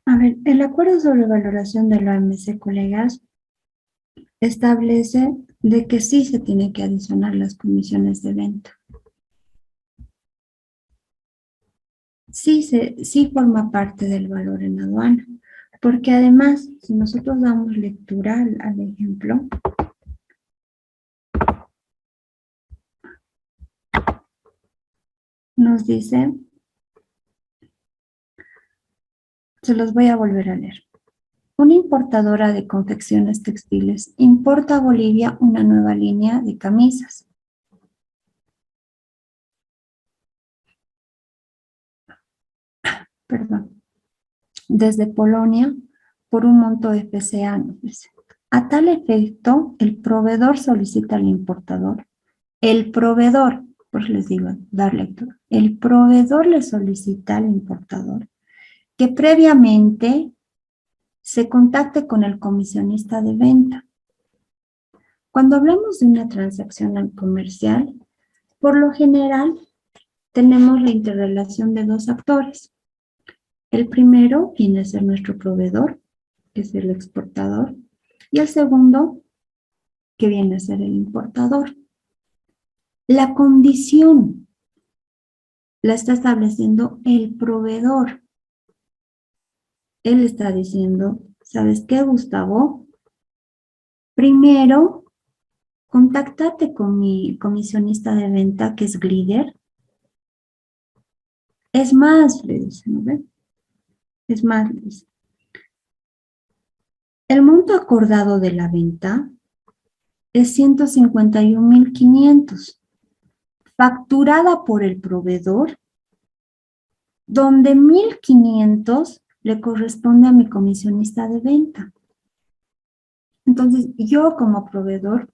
A ver, el acuerdo sobre valoración de la OMC, colegas, establece de que sí se tiene que adicionar las comisiones de venta. Sí forma parte del valor en aduana, porque además, si nosotros damos lectura al ejemplo, nos dice, se los voy a volver a leer. Una importadora de confecciones textiles importa a Bolivia una nueva línea de camisas. Perdón. Desde Polonia por un monto FCA, nos dice. A tal efecto, el proveedor solicita al importador. El proveedor, pues les digo, dar lectura. El proveedor le solicita al importador que previamente se contacte con el comisionista de venta. Cuando hablamos de una transacción comercial, por lo general tenemos la interrelación de dos actores. El primero viene a ser nuestro proveedor, que es el exportador, y el segundo, que viene a ser el importador. La condición la está estableciendo el proveedor. Él está diciendo, ¿sabes qué, Gustavo? Primero, contáctate con mi comisionista de venta, que es Glider. Es más, le dice, ¿no ven? Es más, le dice. El monto acordado de la venta es 151,500, facturada por el proveedor, donde 1,500 le corresponde a mi comisionista de venta. Entonces, yo como proveedor,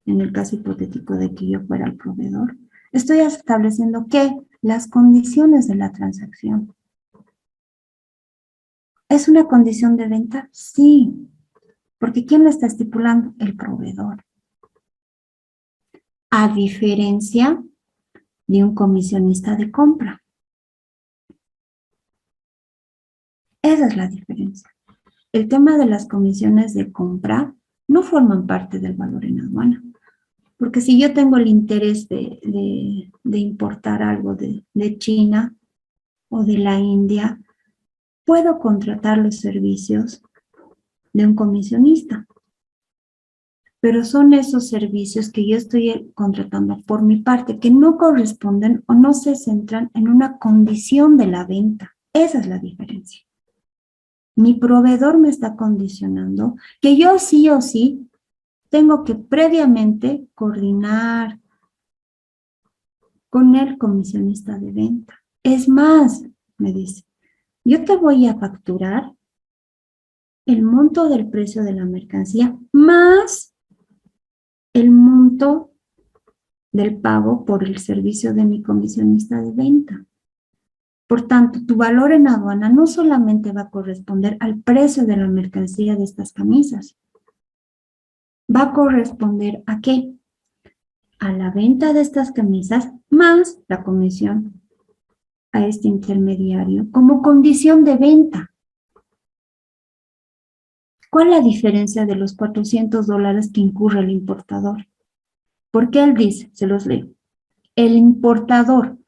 en el caso hipotético de que yo fuera el proveedor, estoy estableciendo que las condiciones de la transacción. ¿Es una condición de venta? Sí, porque ¿quién lo está estipulando? El proveedor. A diferencia de un comisionista de compra. Esa es la diferencia. El tema de las comisiones de compra no forman parte del valor en aduana. Porque si yo tengo el interés de importar algo de China o de la India, puedo contratar los servicios de un comisionista. Pero son esos servicios que yo estoy contratando por mi parte, que no corresponden o no se centran en una condición de la venta. Esa es la diferencia. Mi proveedor me está condicionando que yo sí o sí tengo que previamente coordinar con el comisionista de venta. Es más, me dice, yo te voy a facturar el monto del precio de la mercancía más el monto del pago por el servicio de mi comisionista de venta. Por tanto, tu valor en aduana no solamente va a corresponder al precio de la mercancía de estas camisas, va a corresponder ¿a qué? A la venta de estas camisas más la comisión a este intermediario como condición de venta. ¿Cuál es la diferencia de los $400 que incurre el importador? Porque él dice, se los leo, el importador,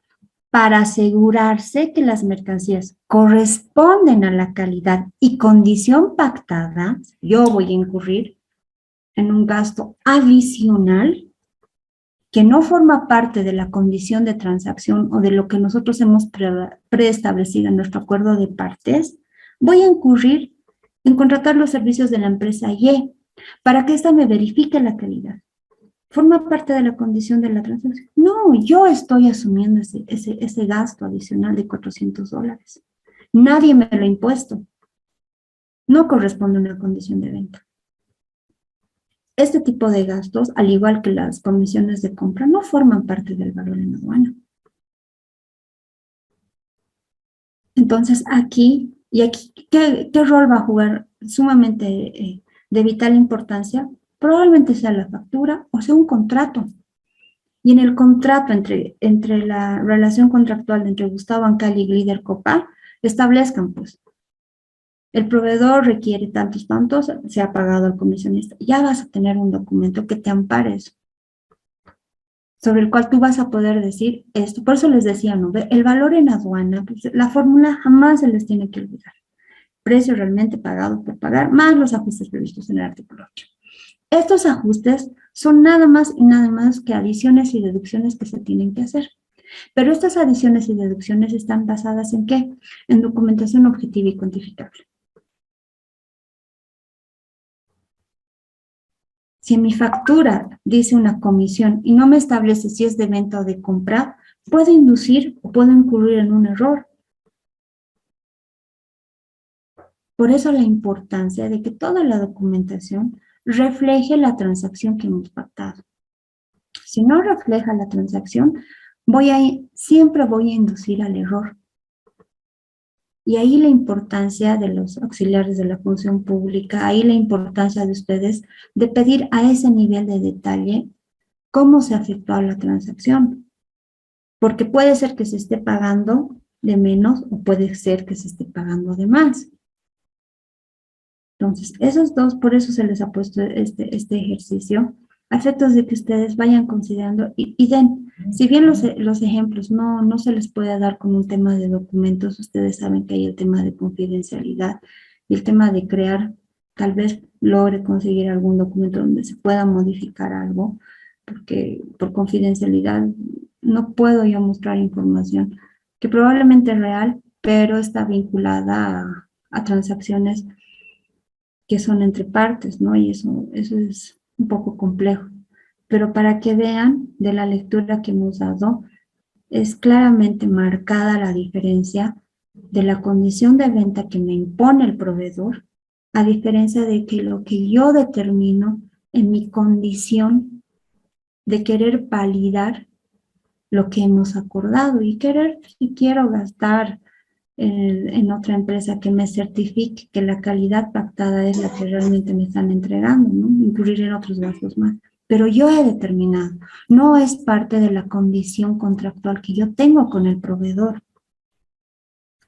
para asegurarse que las mercancías corresponden a la calidad y condición pactada, yo voy a incurrir en un gasto adicional que no forma parte de la condición de transacción o de lo que nosotros hemos preestablecido en nuestro acuerdo de partes, voy a incurrir en contratar los servicios de la empresa Y para que ésta me verifique la calidad. ¿Forma parte de la condición de la transacción? No, yo estoy asumiendo ese gasto adicional de $400. Nadie me lo ha impuesto. No corresponde a una condición de venta. Este tipo de gastos, al igual que las comisiones de compra, no forman parte del valor en aduana. Entonces, aquí, ¿qué rol va a jugar sumamente de vital importancia? Probablemente sea la factura o sea un contrato. Y en el contrato entre la relación contractual entre Gustavo Ancali y Glider Copa, establezcan, pues, el proveedor requiere tantos, se ha pagado al comisionista. Ya vas a tener un documento que te ampare eso, sobre el cual tú vas a poder decir esto. Por eso les decía, ¿no? El valor en aduana, pues, la fórmula jamás se les tiene que olvidar. Precio realmente pagado por pagar, más los ajustes previstos en el artículo 8. Estos ajustes son nada más y nada más que adiciones y deducciones que se tienen que hacer. Pero estas adiciones y deducciones están basadas ¿en qué? En documentación objetiva y cuantificable. Si en mi factura dice una comisión y no me establece si es de venta o de compra, puedo inducir o puedo incurrir en un error. Por eso la importancia de que toda la documentación refleje la transacción que hemos pactado. Si no refleja la transacción, siempre voy a inducir al error. Y ahí la importancia de los auxiliares de la función pública, ahí la importancia de ustedes de pedir a ese nivel de detalle cómo se ha efectuado la transacción. Porque puede ser que se esté pagando de menos o puede ser que se esté pagando de más. Entonces, esos dos, por eso se les ha puesto este ejercicio, a efectos de que ustedes vayan considerando y den. Si bien los ejemplos no se les puede dar con un tema de documentos, ustedes saben que hay el tema de confidencialidad y el tema de crear, tal vez logre conseguir algún documento donde se pueda modificar algo, porque por confidencialidad no puedo yo mostrar información que probablemente es real, pero está vinculada a transacciones que son entre partes, ¿no? Y eso es un poco complejo. Pero para que vean de la lectura que hemos dado, es claramente marcada la diferencia de la condición de venta que me impone el proveedor, a diferencia de que lo que yo determino en mi condición de querer validar lo que hemos acordado y si quiero gastar en otra empresa que me certifique que la calidad pactada es la que realmente me están entregando, ¿no? Incurrir en otros gastos más. Pero yo he determinado, no es parte de la condición contractual que yo tengo con el proveedor.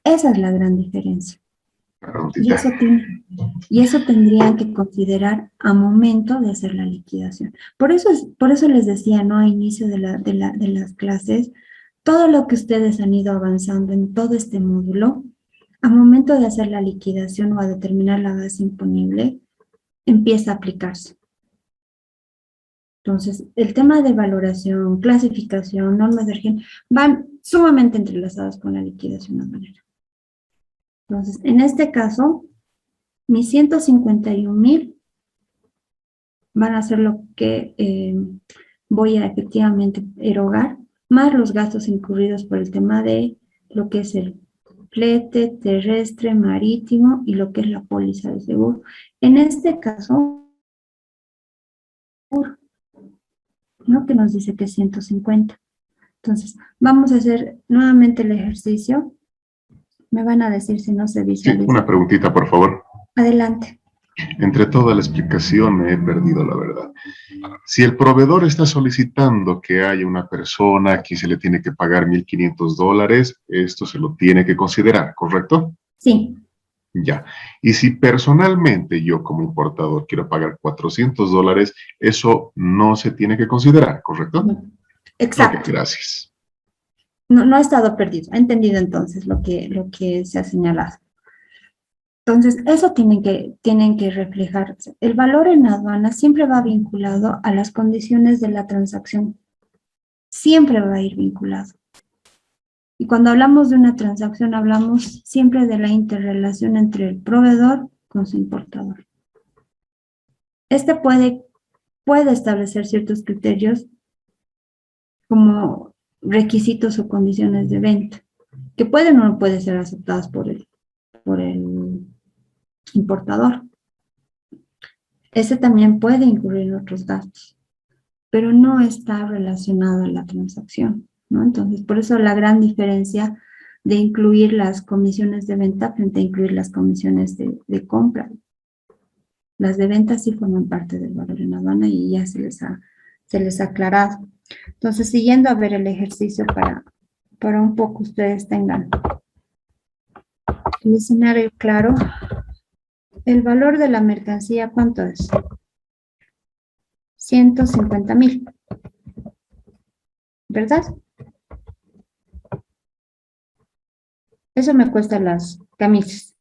Esa es la gran diferencia. Y eso tendrían que considerar a momento de hacer la liquidación. Por eso les decía, ¿no? A inicio de las clases, todo lo que ustedes han ido avanzando en todo este módulo, a momento de hacer la liquidación o a determinar la base imponible, empieza a aplicarse. Entonces, el tema de valoración, clasificación, normas de régimen, van sumamente entrelazados con la liquidación aduanera. Entonces, en este caso, mis 151,000 van a ser lo que voy a efectivamente erogar, más los gastos incurridos por el tema de lo que es el flete terrestre, marítimo y lo que es la póliza de seguro. En este caso, ¿no? Que nos dice que es 150. Entonces, vamos a hacer nuevamente el ejercicio. Me van a decir si no se visualiza. Sí, una preguntita, por favor. Adelante. Entre toda la explicación me he perdido la verdad. Si el proveedor está solicitando que haya una persona que se le tiene que pagar $1,500, esto se lo tiene que considerar, ¿correcto? Sí. Ya. Y si personalmente yo como importador quiero pagar $400, eso no se tiene que considerar, ¿correcto? No. Exacto. Okay, gracias. No ha estado perdido. Ha entendido entonces lo que se ha señalado. Entonces, eso tienen que reflejarse. El valor en aduana siempre va vinculado a las condiciones de la transacción. Siempre va a ir vinculado. Y cuando hablamos de una transacción, hablamos siempre de la interrelación entre el proveedor con su importador. Este puede establecer ciertos criterios como requisitos o condiciones de venta, que pueden o no pueden ser aceptadas por el importador. Ese también puede incurrir en otros gastos, pero no está relacionado a la transacción, ¿no? Entonces, por eso la gran diferencia de incluir las comisiones de venta frente a incluir las comisiones de compra. Las de venta sí forman parte del valor en aduana y ya se les ha aclarado. Entonces, siguiendo a ver el ejercicio para un poco ustedes tengan el escenario claro. El valor de la mercancía, ¿cuánto es? 150,000. ¿Verdad? Eso me cuesta las camisas.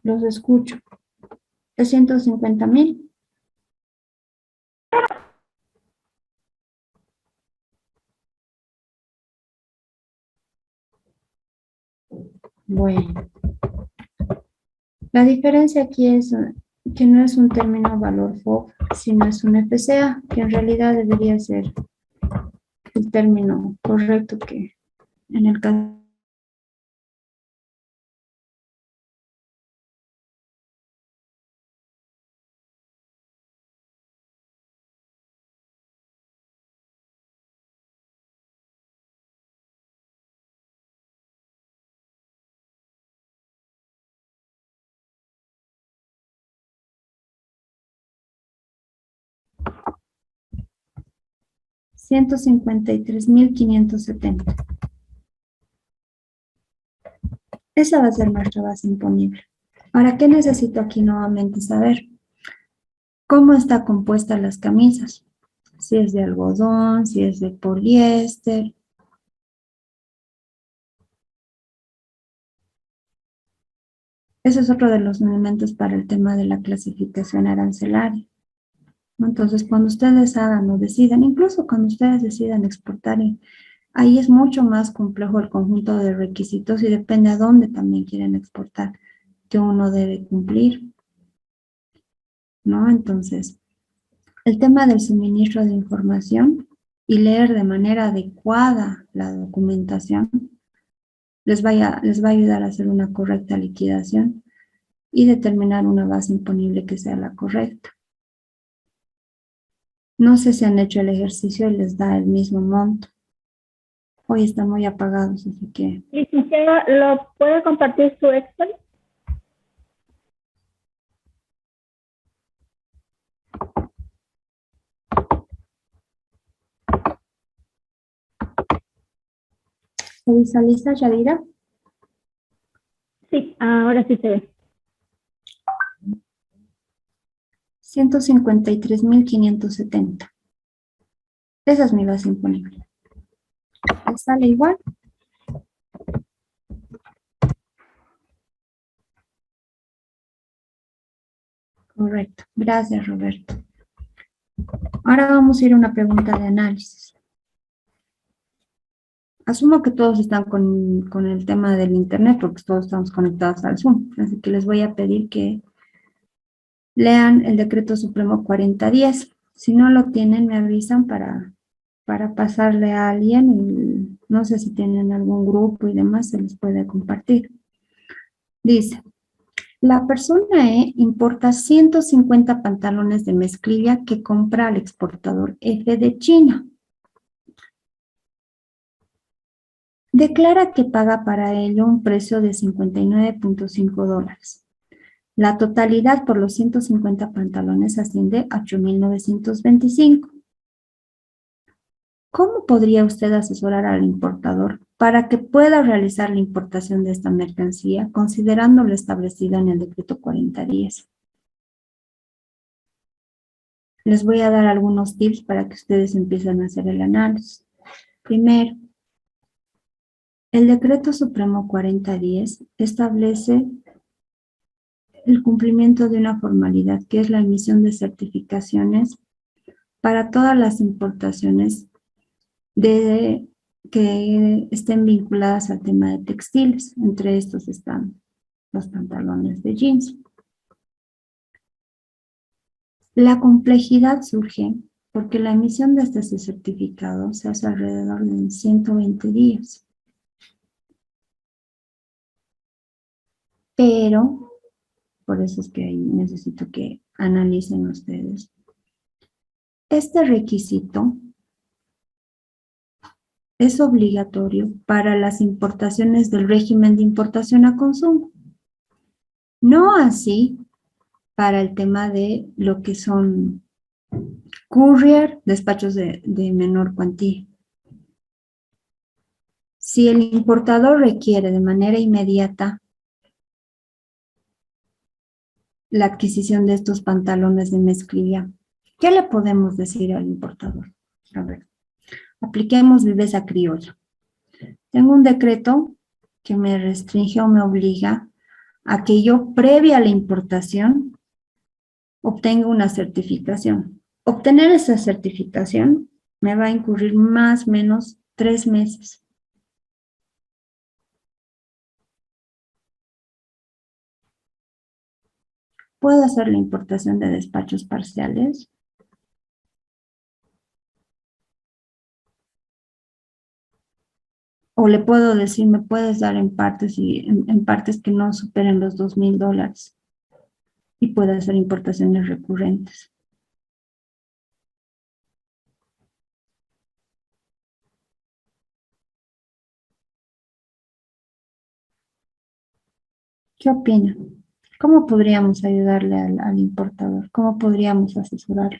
Los escucho. ¿Es 150,000? Bueno. La diferencia aquí es que no es un término valor FOB, sino es un FCA, que en realidad debería ser el término correcto que en el caso. $153,570. Esa va a ser nuestra base imponible. Ahora, ¿qué necesito aquí nuevamente saber? ¿Cómo está compuesta las camisas? Si es de algodón, si es de poliéster. Ese es otro de los elementos para el tema de la clasificación arancelaria. Entonces, cuando ustedes hagan o decidan, incluso cuando ustedes decidan exportar, ahí es mucho más complejo el conjunto de requisitos y depende a dónde también quieren exportar que uno debe cumplir, ¿no? Entonces, el tema del suministro de información y leer de manera adecuada la documentación les va a ayudar a hacer una correcta liquidación y determinar una base imponible que sea la correcta. No sé si han hecho el ejercicio y les da el mismo monto. Hoy están muy apagados, así que... Licenciada, ¿lo puede compartir su Excel? ¿Se visualiza, Yadira? Sí, ahora sí se ve. 153,570. Esa es mi base imponible. ¿Les sale igual? Correcto. Gracias, Roberto. Ahora vamos a ir a una pregunta de análisis. Asumo que todos están con el tema del internet porque todos estamos conectados al Zoom. Así que les voy a pedir que lean el Decreto Supremo 4010. Si no lo tienen, me avisan para pasarle a alguien. Y no sé si tienen algún grupo y demás, se les puede compartir. Dice, la persona E importa 150 pantalones de mezclilla que compra al exportador F de China. Declara que paga para ello un precio de $59.5. La totalidad por los 150 pantalones asciende a 8,925. ¿Cómo podría usted asesorar al importador para que pueda realizar la importación de esta mercancía considerando lo establecido en el decreto 4010? Les voy a dar algunos tips para que ustedes empiecen a hacer el análisis. Primero, el decreto supremo 4010 establece el cumplimiento de una formalidad que es la emisión de certificaciones para todas las importaciones que estén vinculadas al tema de textiles. Entre estos están los pantalones de jeans. La complejidad surge porque la emisión de este certificado se hace alrededor de 120 días. Pero, por eso es que ahí necesito que analicen ustedes. Este requisito es obligatorio para las importaciones del régimen de importación a consumo. No así para el tema de lo que son courier, despachos de menor cuantía. Si el importador requiere de manera inmediata la adquisición de estos pantalones de mezclilla, ¿qué le podemos decir al importador? A ver, apliquemos viveza criolla. Tengo un decreto que me restringe o me obliga a que yo, previa a la importación, obtenga una certificación. Obtener esa certificación me va a incurrir más o menos 3 meses. ¿Puedo hacer la importación de despachos parciales? O le puedo decir, me puedes dar en partes y en partes que no superen los $2,000 y puedo hacer importaciones recurrentes. ¿Qué opina? ¿Cómo podríamos ayudarle al importador? ¿Cómo podríamos asesorarlo?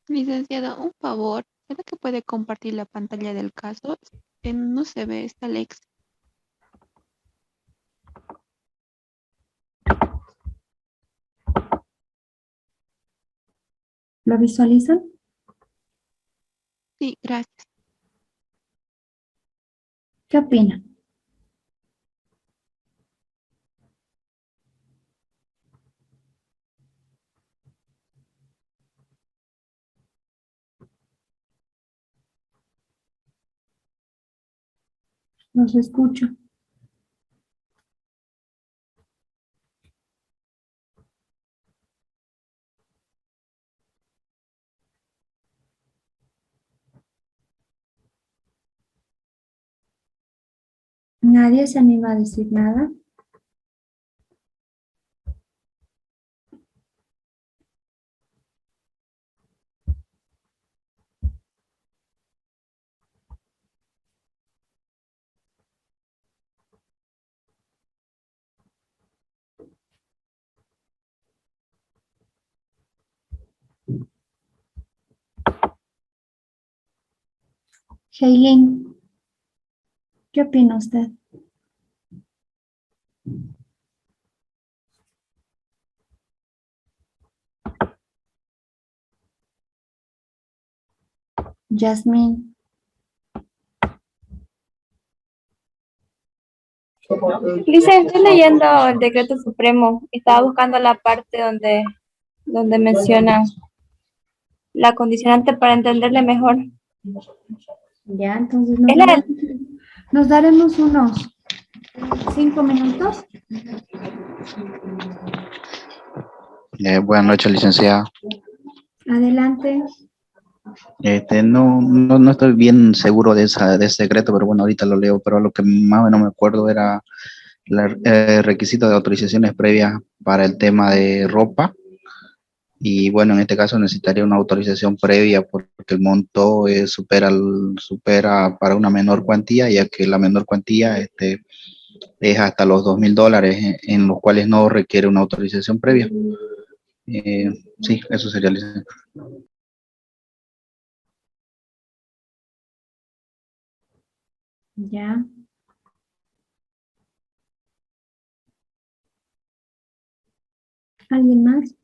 Licenciada, un favor. ¿Será que puede compartir la pantalla del caso? No se ve, está Alex. ¿Lo visualizan? Sí, gracias. ¿Qué opina? Los escucho. ¿Nadie se anima a decir nada? Heilin, ¿qué opina usted? Yasmín. Lisa, estoy leyendo el decreto supremo. Estaba buscando la parte donde menciona la condicionante para entenderle mejor. Ya, entonces Es la nos daremos unos 5 minutos. Buenas noches, licenciada. Adelante. No estoy bien seguro de ese decreto, pero bueno, ahorita lo leo, pero lo que más o menos me acuerdo era el requisito de autorizaciones previas para el tema de ropa. Y bueno, en este caso necesitaría una autorización previa porque el monto supera para una menor cuantía, ya que la menor cuantía es hasta los $2,000, en los cuales no requiere una autorización previa. Sí, eso sería, licenciado. Ya. ¿Alguien más?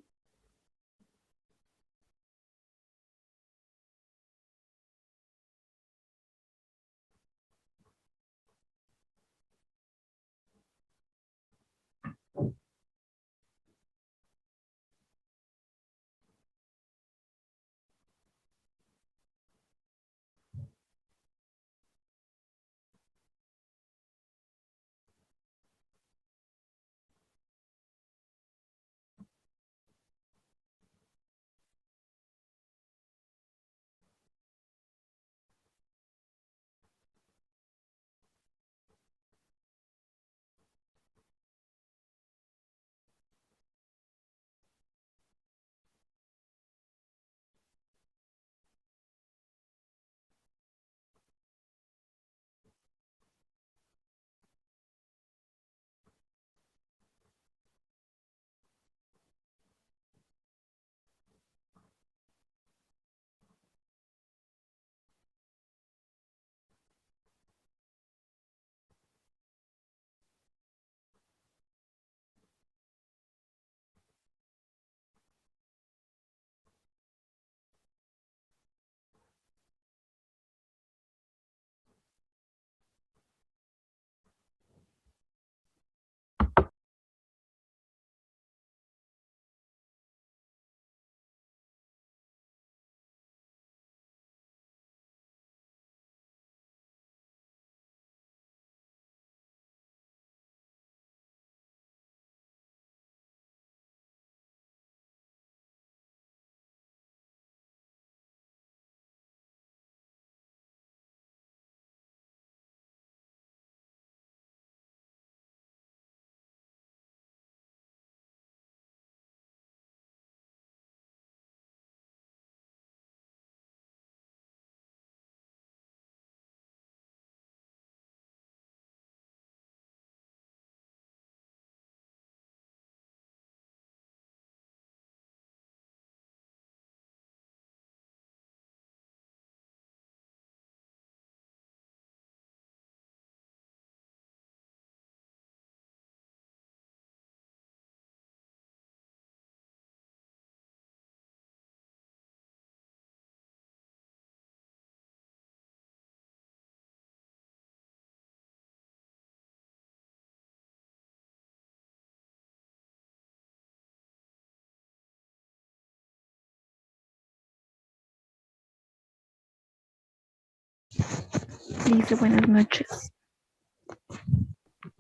Dice, buenas noches.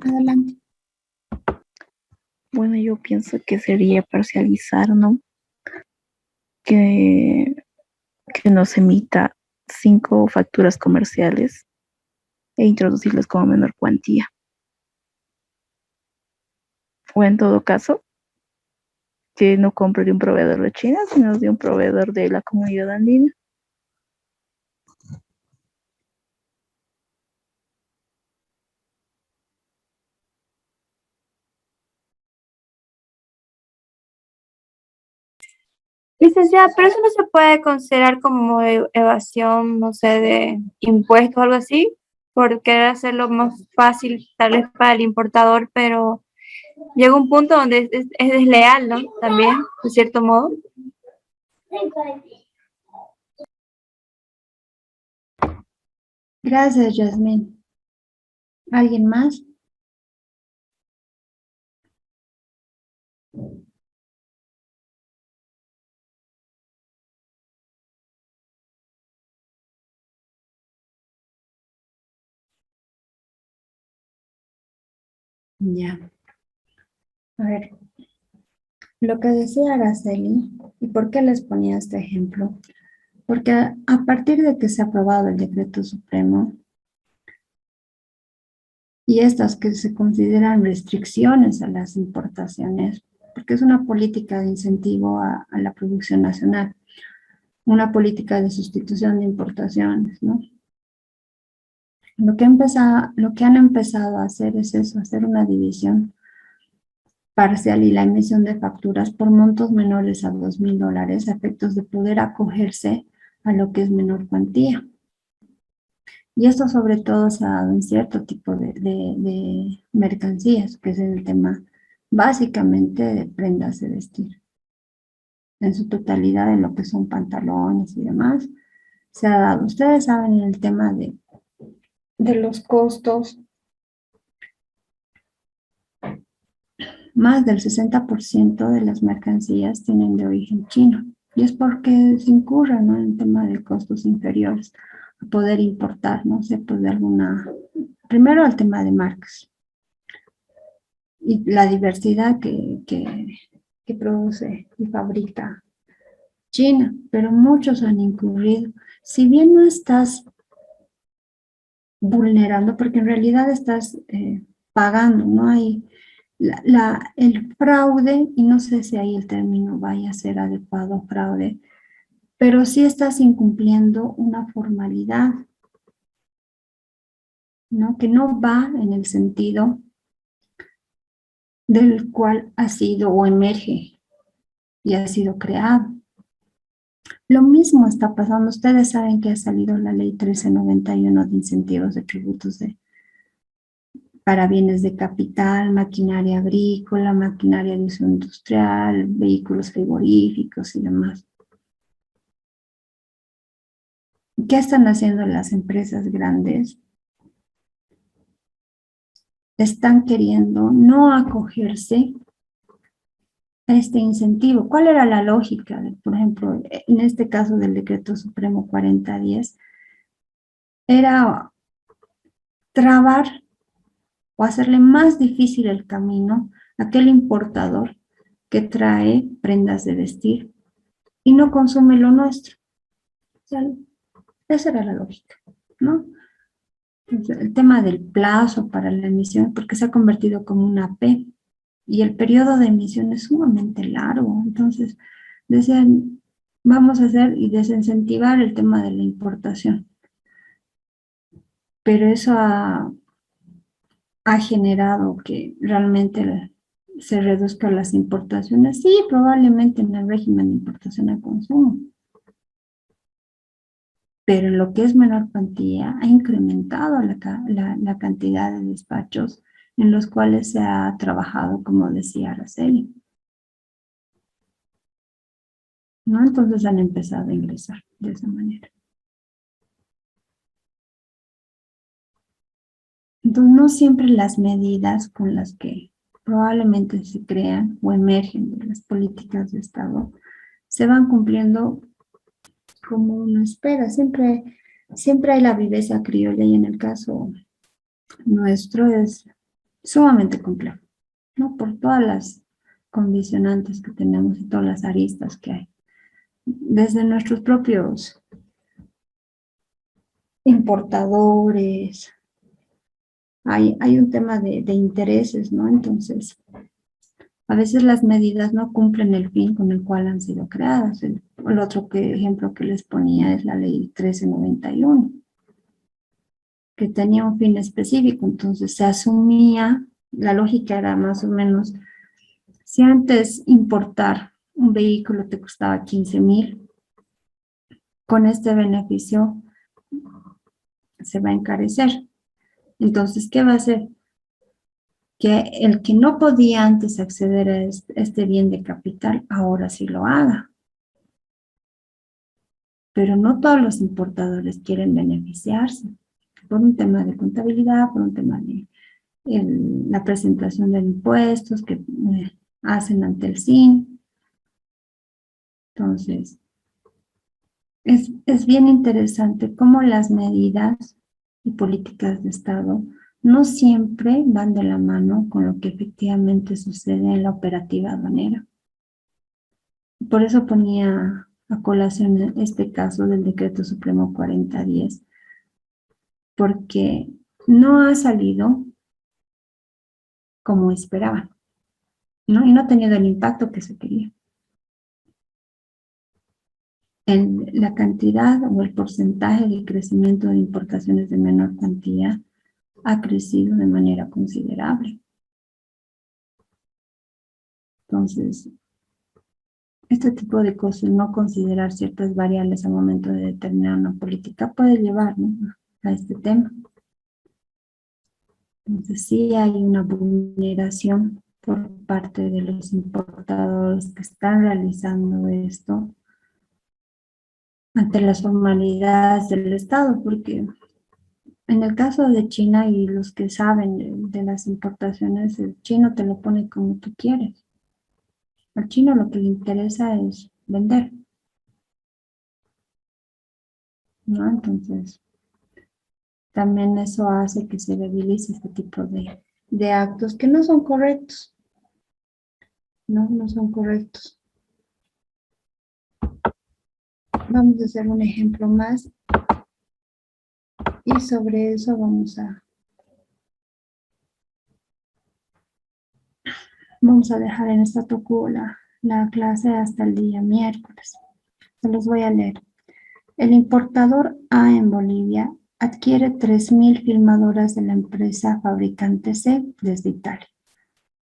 Adelante. Bueno, yo pienso que sería parcializar, ¿no? Que nos emita 5 facturas comerciales e introducirlas como menor cuantía. O en todo caso, que no compre de un proveedor de China, sino de un proveedor de la comunidad andina. Licenciada, pero eso no se puede considerar como evasión, no sé, de impuestos o algo así, por querer hacerlo más fácil tal vez para el importador, pero llega un punto donde es desleal, ¿no? También, de cierto modo. Gracias, Yasmín. ¿Alguien más? Ya. A ver, lo que decía Araceli, ¿y por qué les ponía este ejemplo? Porque a partir de que se ha aprobado el decreto supremo y estas que se consideran restricciones a las importaciones, porque es una política de incentivo a la producción nacional, una política de sustitución de importaciones, ¿no? Lo que han empezado a hacer es eso, hacer una división parcial y la emisión de facturas por montos menores a $2,000 a efectos de poder acogerse a lo que es menor cuantía. Y esto sobre todo se ha dado en cierto tipo de mercancías, que es el tema básicamente de prendas de vestir. En su totalidad en lo que son pantalones y demás, se ha dado. Ustedes saben el tema de los costos. Más del 60% de las mercancías tienen de origen chino. Y es porque se incurre, ¿no?, en el tema de costos inferiores a poder importar, no sé, pues de alguna... Primero el tema de marcas y la diversidad que produce y fabrica China, pero muchos han incurrido. Si bien no estás vulnerando, porque en realidad estás pagando, no hay... el fraude, y no sé si ahí el término vaya a ser adecuado, fraude, pero sí estás incumpliendo una formalidad, ¿no?, que no va en el sentido del cual ha sido o emerge y ha sido creado. Lo mismo está pasando, ustedes saben que ha salido la ley 1391 de incentivos de tributos para bienes de capital, maquinaria agrícola, maquinaria de uso industrial, vehículos frigoríficos y demás. ¿Qué están haciendo las empresas grandes? Están queriendo no acogerse a este incentivo. ¿Cuál era la lógica? Por ejemplo, en este caso del Decreto Supremo 4010, era trabar o hacerle más difícil el camino a aquel importador que trae prendas de vestir y no consume lo nuestro. O sea, esa era la lógica, ¿no? El tema del plazo para la emisión, porque se ha convertido como una P, y el periodo de emisión es sumamente largo. Entonces, decían, vamos a hacer y desincentivar el tema de la importación. Pero eso ha generado que realmente se reduzcan las importaciones. Sí, probablemente en el régimen de importación a consumo. Pero en lo que es menor cuantía, ha incrementado la cantidad de despachos en los cuales se ha trabajado, como decía Araceli, ¿no? Entonces han empezado a ingresar de esa manera. Entonces no siempre las medidas con las que probablemente se crean o emergen de las políticas de Estado se van cumpliendo como uno espera. Siempre siempre hay la viveza criolla y en el caso nuestro es sumamente complejo, ¿no? Por todas las condicionantes que tenemos y todas las aristas que hay. Desde nuestros propios importadores, hay un tema de intereses, ¿no? Entonces, a veces las medidas no cumplen el fin con el cual han sido creadas. El otro ejemplo que les ponía es la ley 1391, que tenía un fin específico, entonces se asumía, la lógica era más o menos, si antes importar un vehículo te costaba 15,000, con este beneficio se va a encarecer. Entonces, ¿qué va a hacer? Que el que no podía antes acceder a este bien de capital, ahora sí lo haga. Pero no todos los importadores quieren beneficiarse, por un tema de contabilidad, por un tema de la presentación de impuestos que hacen ante el SIN. Entonces, es bien interesante cómo las medidas y políticas de Estado no siempre van de la mano con lo que efectivamente sucede en la operativa aduanera. Por eso ponía a colación este caso del Decreto Supremo 4010, porque no ha salido como esperaban, ¿no? Y no ha tenido el impacto que se quería. En la cantidad o el porcentaje de crecimiento de importaciones de menor cuantía ha crecido de manera considerable. Entonces, este tipo de cosas, no considerar ciertas variables al momento de determinar una política, puede llevarnos a este tema. Entonces, sí hay una vulneración por parte de los importadores que están realizando esto ante las formalidades del Estado, porque en el caso de China y los que saben de las importaciones, el chino te lo pone como tú quieres. Al chino lo que le interesa es vender, ¿no? Entonces, también eso hace que se debilice este tipo de actos que no son correctos, ¿no? No son correctos. Vamos a hacer un ejemplo más y sobre eso vamos a dejar en statu quo la clase hasta el día miércoles. Se los voy a leer. El importador A en Bolivia adquiere 3,000 filmadoras de la empresa fabricante C desde Italia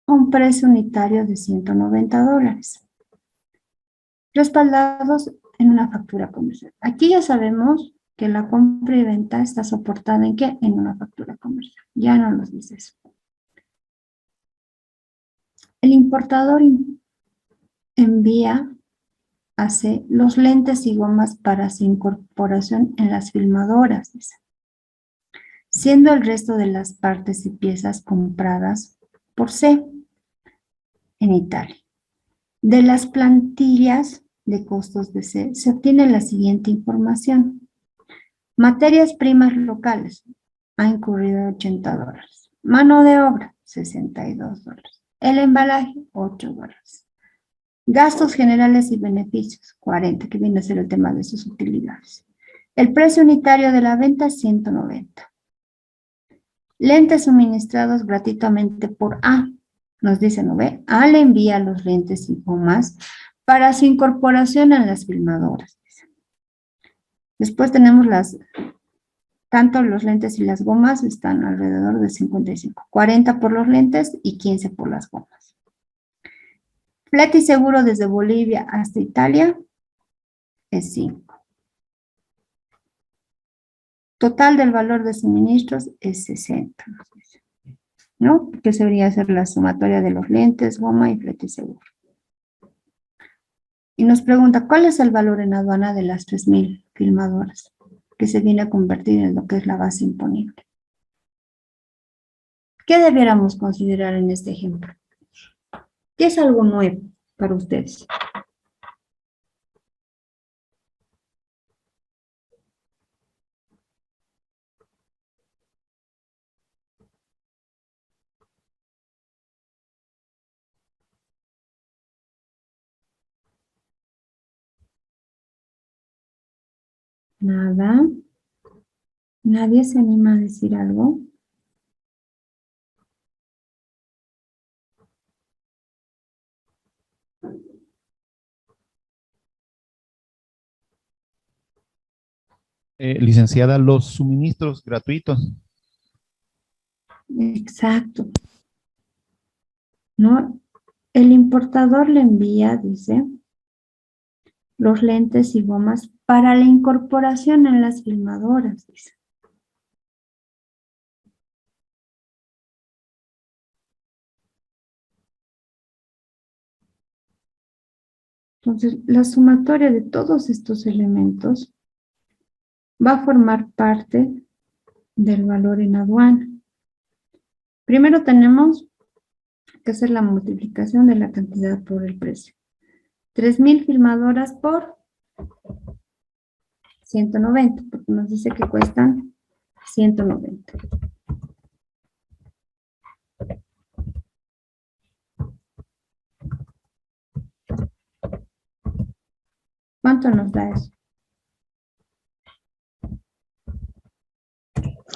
a un precio unitario de $190, respaldados en una factura comercial. Aquí ya sabemos que la compra y venta está soportada ¿en qué? En una factura comercial. Ya no nos dice eso. El importador hace los lentes y gomas para su incorporación en las filmadoras, siendo el resto de las partes y piezas compradas por C en Italia. De las plantillas de costos de C se obtiene la siguiente información. Materias primas locales, ha incurrido $80. Mano de obra, $62. El embalaje, $8. Gastos generales y beneficios, 40, que viene a ser el tema de sus utilidades. El precio unitario de la venta, 190. Lentes suministrados gratuitamente por A. Nos dice, ¿no ve? A le envía los lentes y gomas para su incorporación en las filmadoras. Después tenemos tanto los lentes y las gomas están alrededor de 55. 40 por los lentes y 15 por las gomas. Flete y seguro desde Bolivia hasta Italia es 5. Total del valor de suministros es 60, ¿no? Que se debería hacer la sumatoria de los lentes, goma y flete y seguro. Y nos pregunta, ¿cuál es el valor en aduana de las 3,000 filmadoras? Que se viene a convertir en lo que es la base imponible. ¿Qué debiéramos considerar en este ejemplo? ¿Qué es algo nuevo para ustedes? Nada. ¿Nadie se anima a decir algo? Licenciada, los suministros gratuitos. Exacto. ¿No? El importador le envía, dice, los lentes y gomas para la incorporación en las filmadoras, dice. Entonces, la sumatoria de todos estos elementos va a formar parte del valor en aduana. Primero tenemos que hacer la multiplicación de la cantidad por el precio. 3.000 filmadoras por 190, porque nos dice que cuestan 190. ¿Cuánto nos da eso?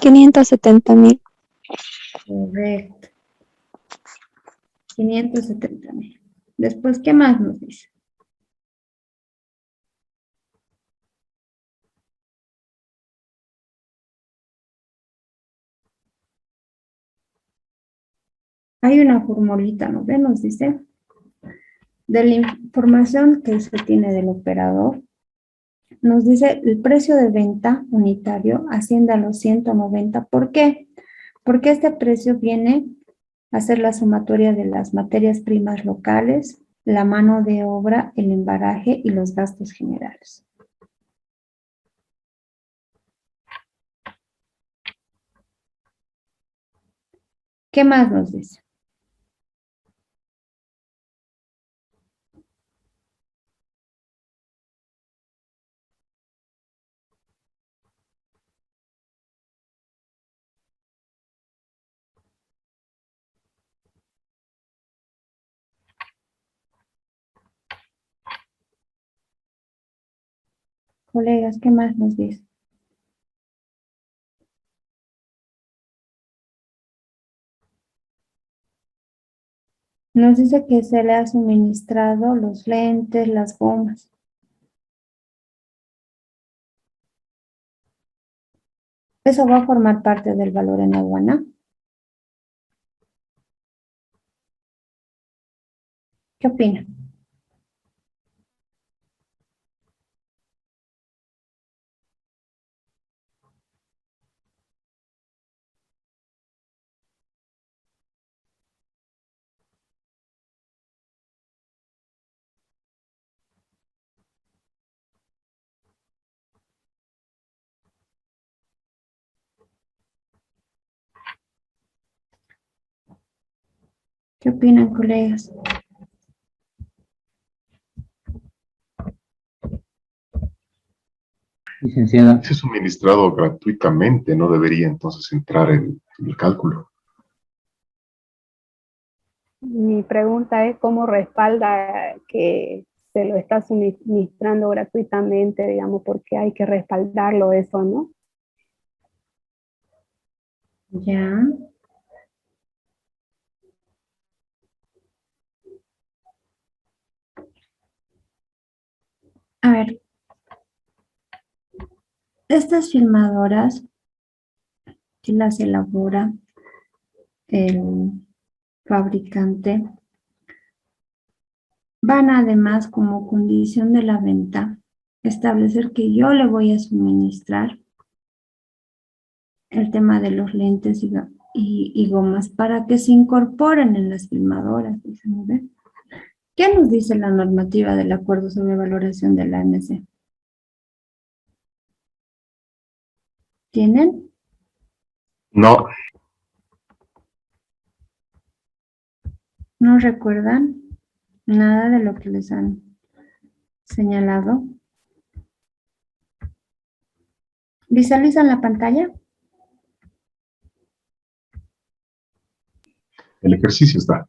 570.000. Correcto. 570.000. Después, ¿qué más nos dice? Hay una formulita, ¿no ve? Nos dice, de la información que se tiene del operador, nos dice el precio de venta unitario asciende a los 190. ¿Por qué? Porque este precio viene a ser la sumatoria de las materias primas locales, la mano de obra, el embaraje y los gastos generales. ¿Qué más nos dice? Colegas, ¿qué más nos dice? Nos dice que se le ha suministrado los lentes, las gomas. Eso va a formar parte del valor en aduana. ¿Qué opina? ¿Qué opinan, colegas? Licenciada. Ese suministrado gratuitamente no debería entonces entrar en el cálculo. Mi pregunta es cómo respalda que se lo está suministrando gratuitamente, digamos, porque hay que respaldarlo eso, ¿no? Ya. A ver. Estas filmadoras que las elabora el fabricante van además como condición de la venta establecer que yo le voy a suministrar el tema de los lentes y gomas para que se incorporen en las filmadoras. ¿Qué nos dice la normativa del acuerdo sobre valoración de la AMC? ¿Tienen? No. ¿No recuerdan nada de lo que les han señalado? ¿Visualizan la pantalla? El ejercicio está.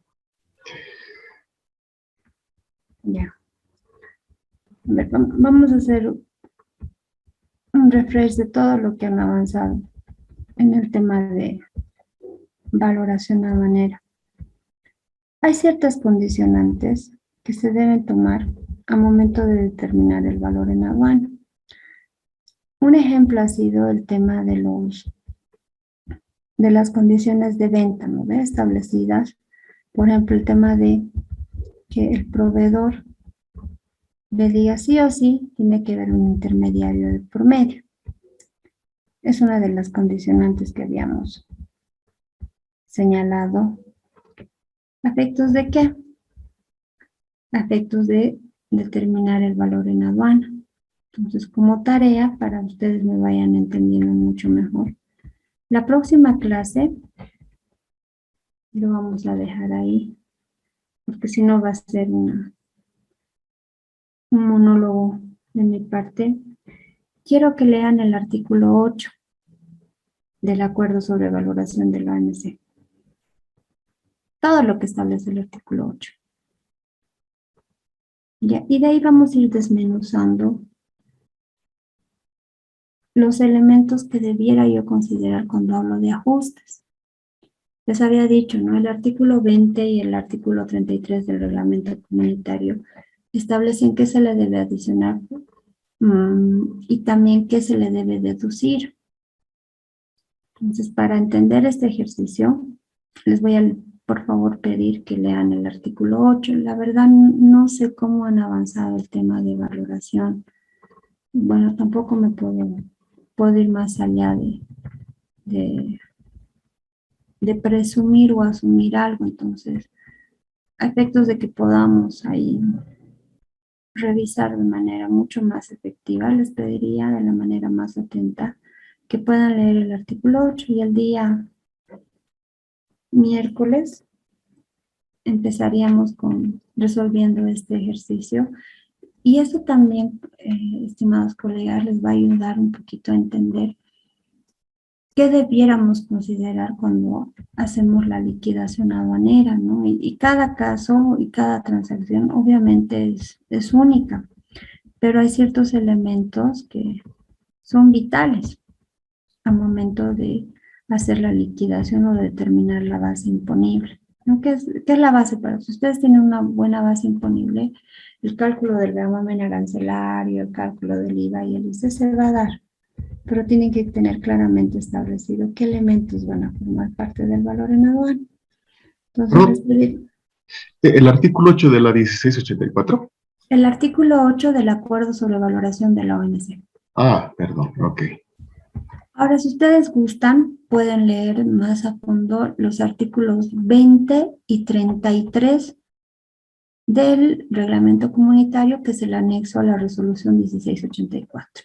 Ya. A ver, vamos a hacer un un refresh de todo lo que han avanzado en el tema de valoración aduanera. Hay ciertas condicionantes que se deben tomar a momento de determinar el valor en aduana. Un ejemplo ha sido el tema de las condiciones de venta, ¿no? Establecidas, por ejemplo, el tema de que el proveedor le diga sí o sí, tiene que haber un intermediario de por medio. Es una de las condicionantes que habíamos señalado. ¿A efectos de qué? A efectos de determinar el valor en aduana. Entonces, como tarea, para ustedes me vayan entendiendo mucho mejor. La próxima clase lo vamos a dejar ahí, porque si no va a ser un monólogo de mi parte. Quiero que lean el artículo 8 del acuerdo sobre valoración de la OMC. Todo lo que establece el artículo 8. Ya, y de ahí vamos a ir desmenuzando los elementos que debiera yo considerar cuando hablo de ajustes. Les había dicho, ¿no? El artículo 20 y el artículo 33 del reglamento comunitario establecen qué se le debe adicionar y también qué se le debe deducir. Entonces, para entender este ejercicio, les voy a, por favor, pedir que lean el artículo 8. La verdad, no sé cómo han avanzado el tema de valoración. Bueno, tampoco me puedo ir más allá de presumir o asumir algo. Entonces, a efectos de que podamos ahí revisar de manera mucho más efectiva, les pediría de la manera más atenta que puedan leer el artículo 8 y el día miércoles empezaríamos resolviendo este ejercicio. Y eso también, estimados colegas, les va a ayudar un poquito a entender qué debiéramos considerar cuando hacemos la liquidación aduanera, ¿no? Y cada caso y cada transacción obviamente es única, pero hay ciertos elementos que son vitales al momento de hacer la liquidación o determinar la base imponible, ¿no? ¿Qué es la base para si ustedes tienen una buena base imponible? El cálculo del gravamen arancelario, el cálculo del IVA y el ICE se va a dar, pero tienen que tener claramente establecido qué elementos van a formar parte del valor en aduana. Entonces, ¿el artículo 8 de la 1684? El artículo 8 del acuerdo sobre valoración de la OMC. Ah, perdón, ok. Ahora, si ustedes gustan, pueden leer más a fondo los artículos 20 y 33 del reglamento comunitario, que es el anexo a la resolución 1684.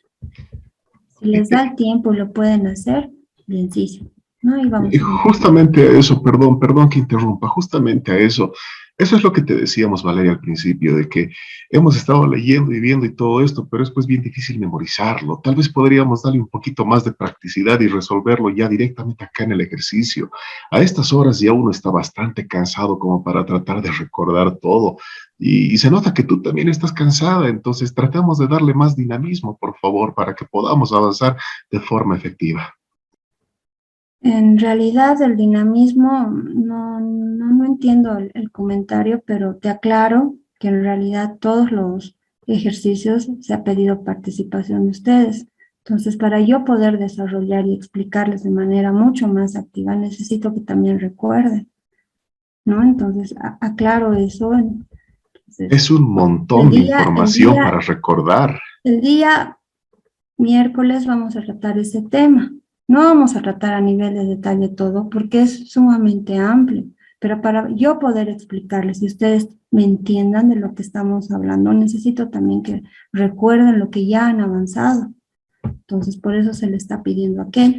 Si les da el tiempo y lo pueden hacer, bienísimo, ¿no? Y vamos justamente a eso, perdón que interrumpa, justamente a eso. Eso es lo que te decíamos, Valeria, al principio, de que hemos estado leyendo y viendo y todo esto, pero es pues bien difícil memorizarlo. Tal vez podríamos darle un poquito más de practicidad y resolverlo ya directamente acá en el ejercicio. A estas horas ya uno está bastante cansado como para tratar de recordar todo. Y se nota que tú también estás cansada, entonces tratemos de darle más dinamismo, por favor, para que podamos avanzar de forma efectiva. En realidad el dinamismo, no entiendo el comentario, pero te aclaro que en realidad todos los ejercicios se ha pedido participación de ustedes. Entonces, para yo poder desarrollar y explicarles de manera mucho más activa, necesito que también recuerden, ¿no? Entonces, aclaro eso. Entonces, es un montón de información para recordar. El día miércoles vamos a tratar ese tema. No vamos a tratar a nivel de detalle todo porque es sumamente amplio, pero para yo poder explicarles y ustedes me entiendan de lo que estamos hablando, necesito también que recuerden lo que ya han avanzado. Entonces, por eso se le está pidiendo aquel.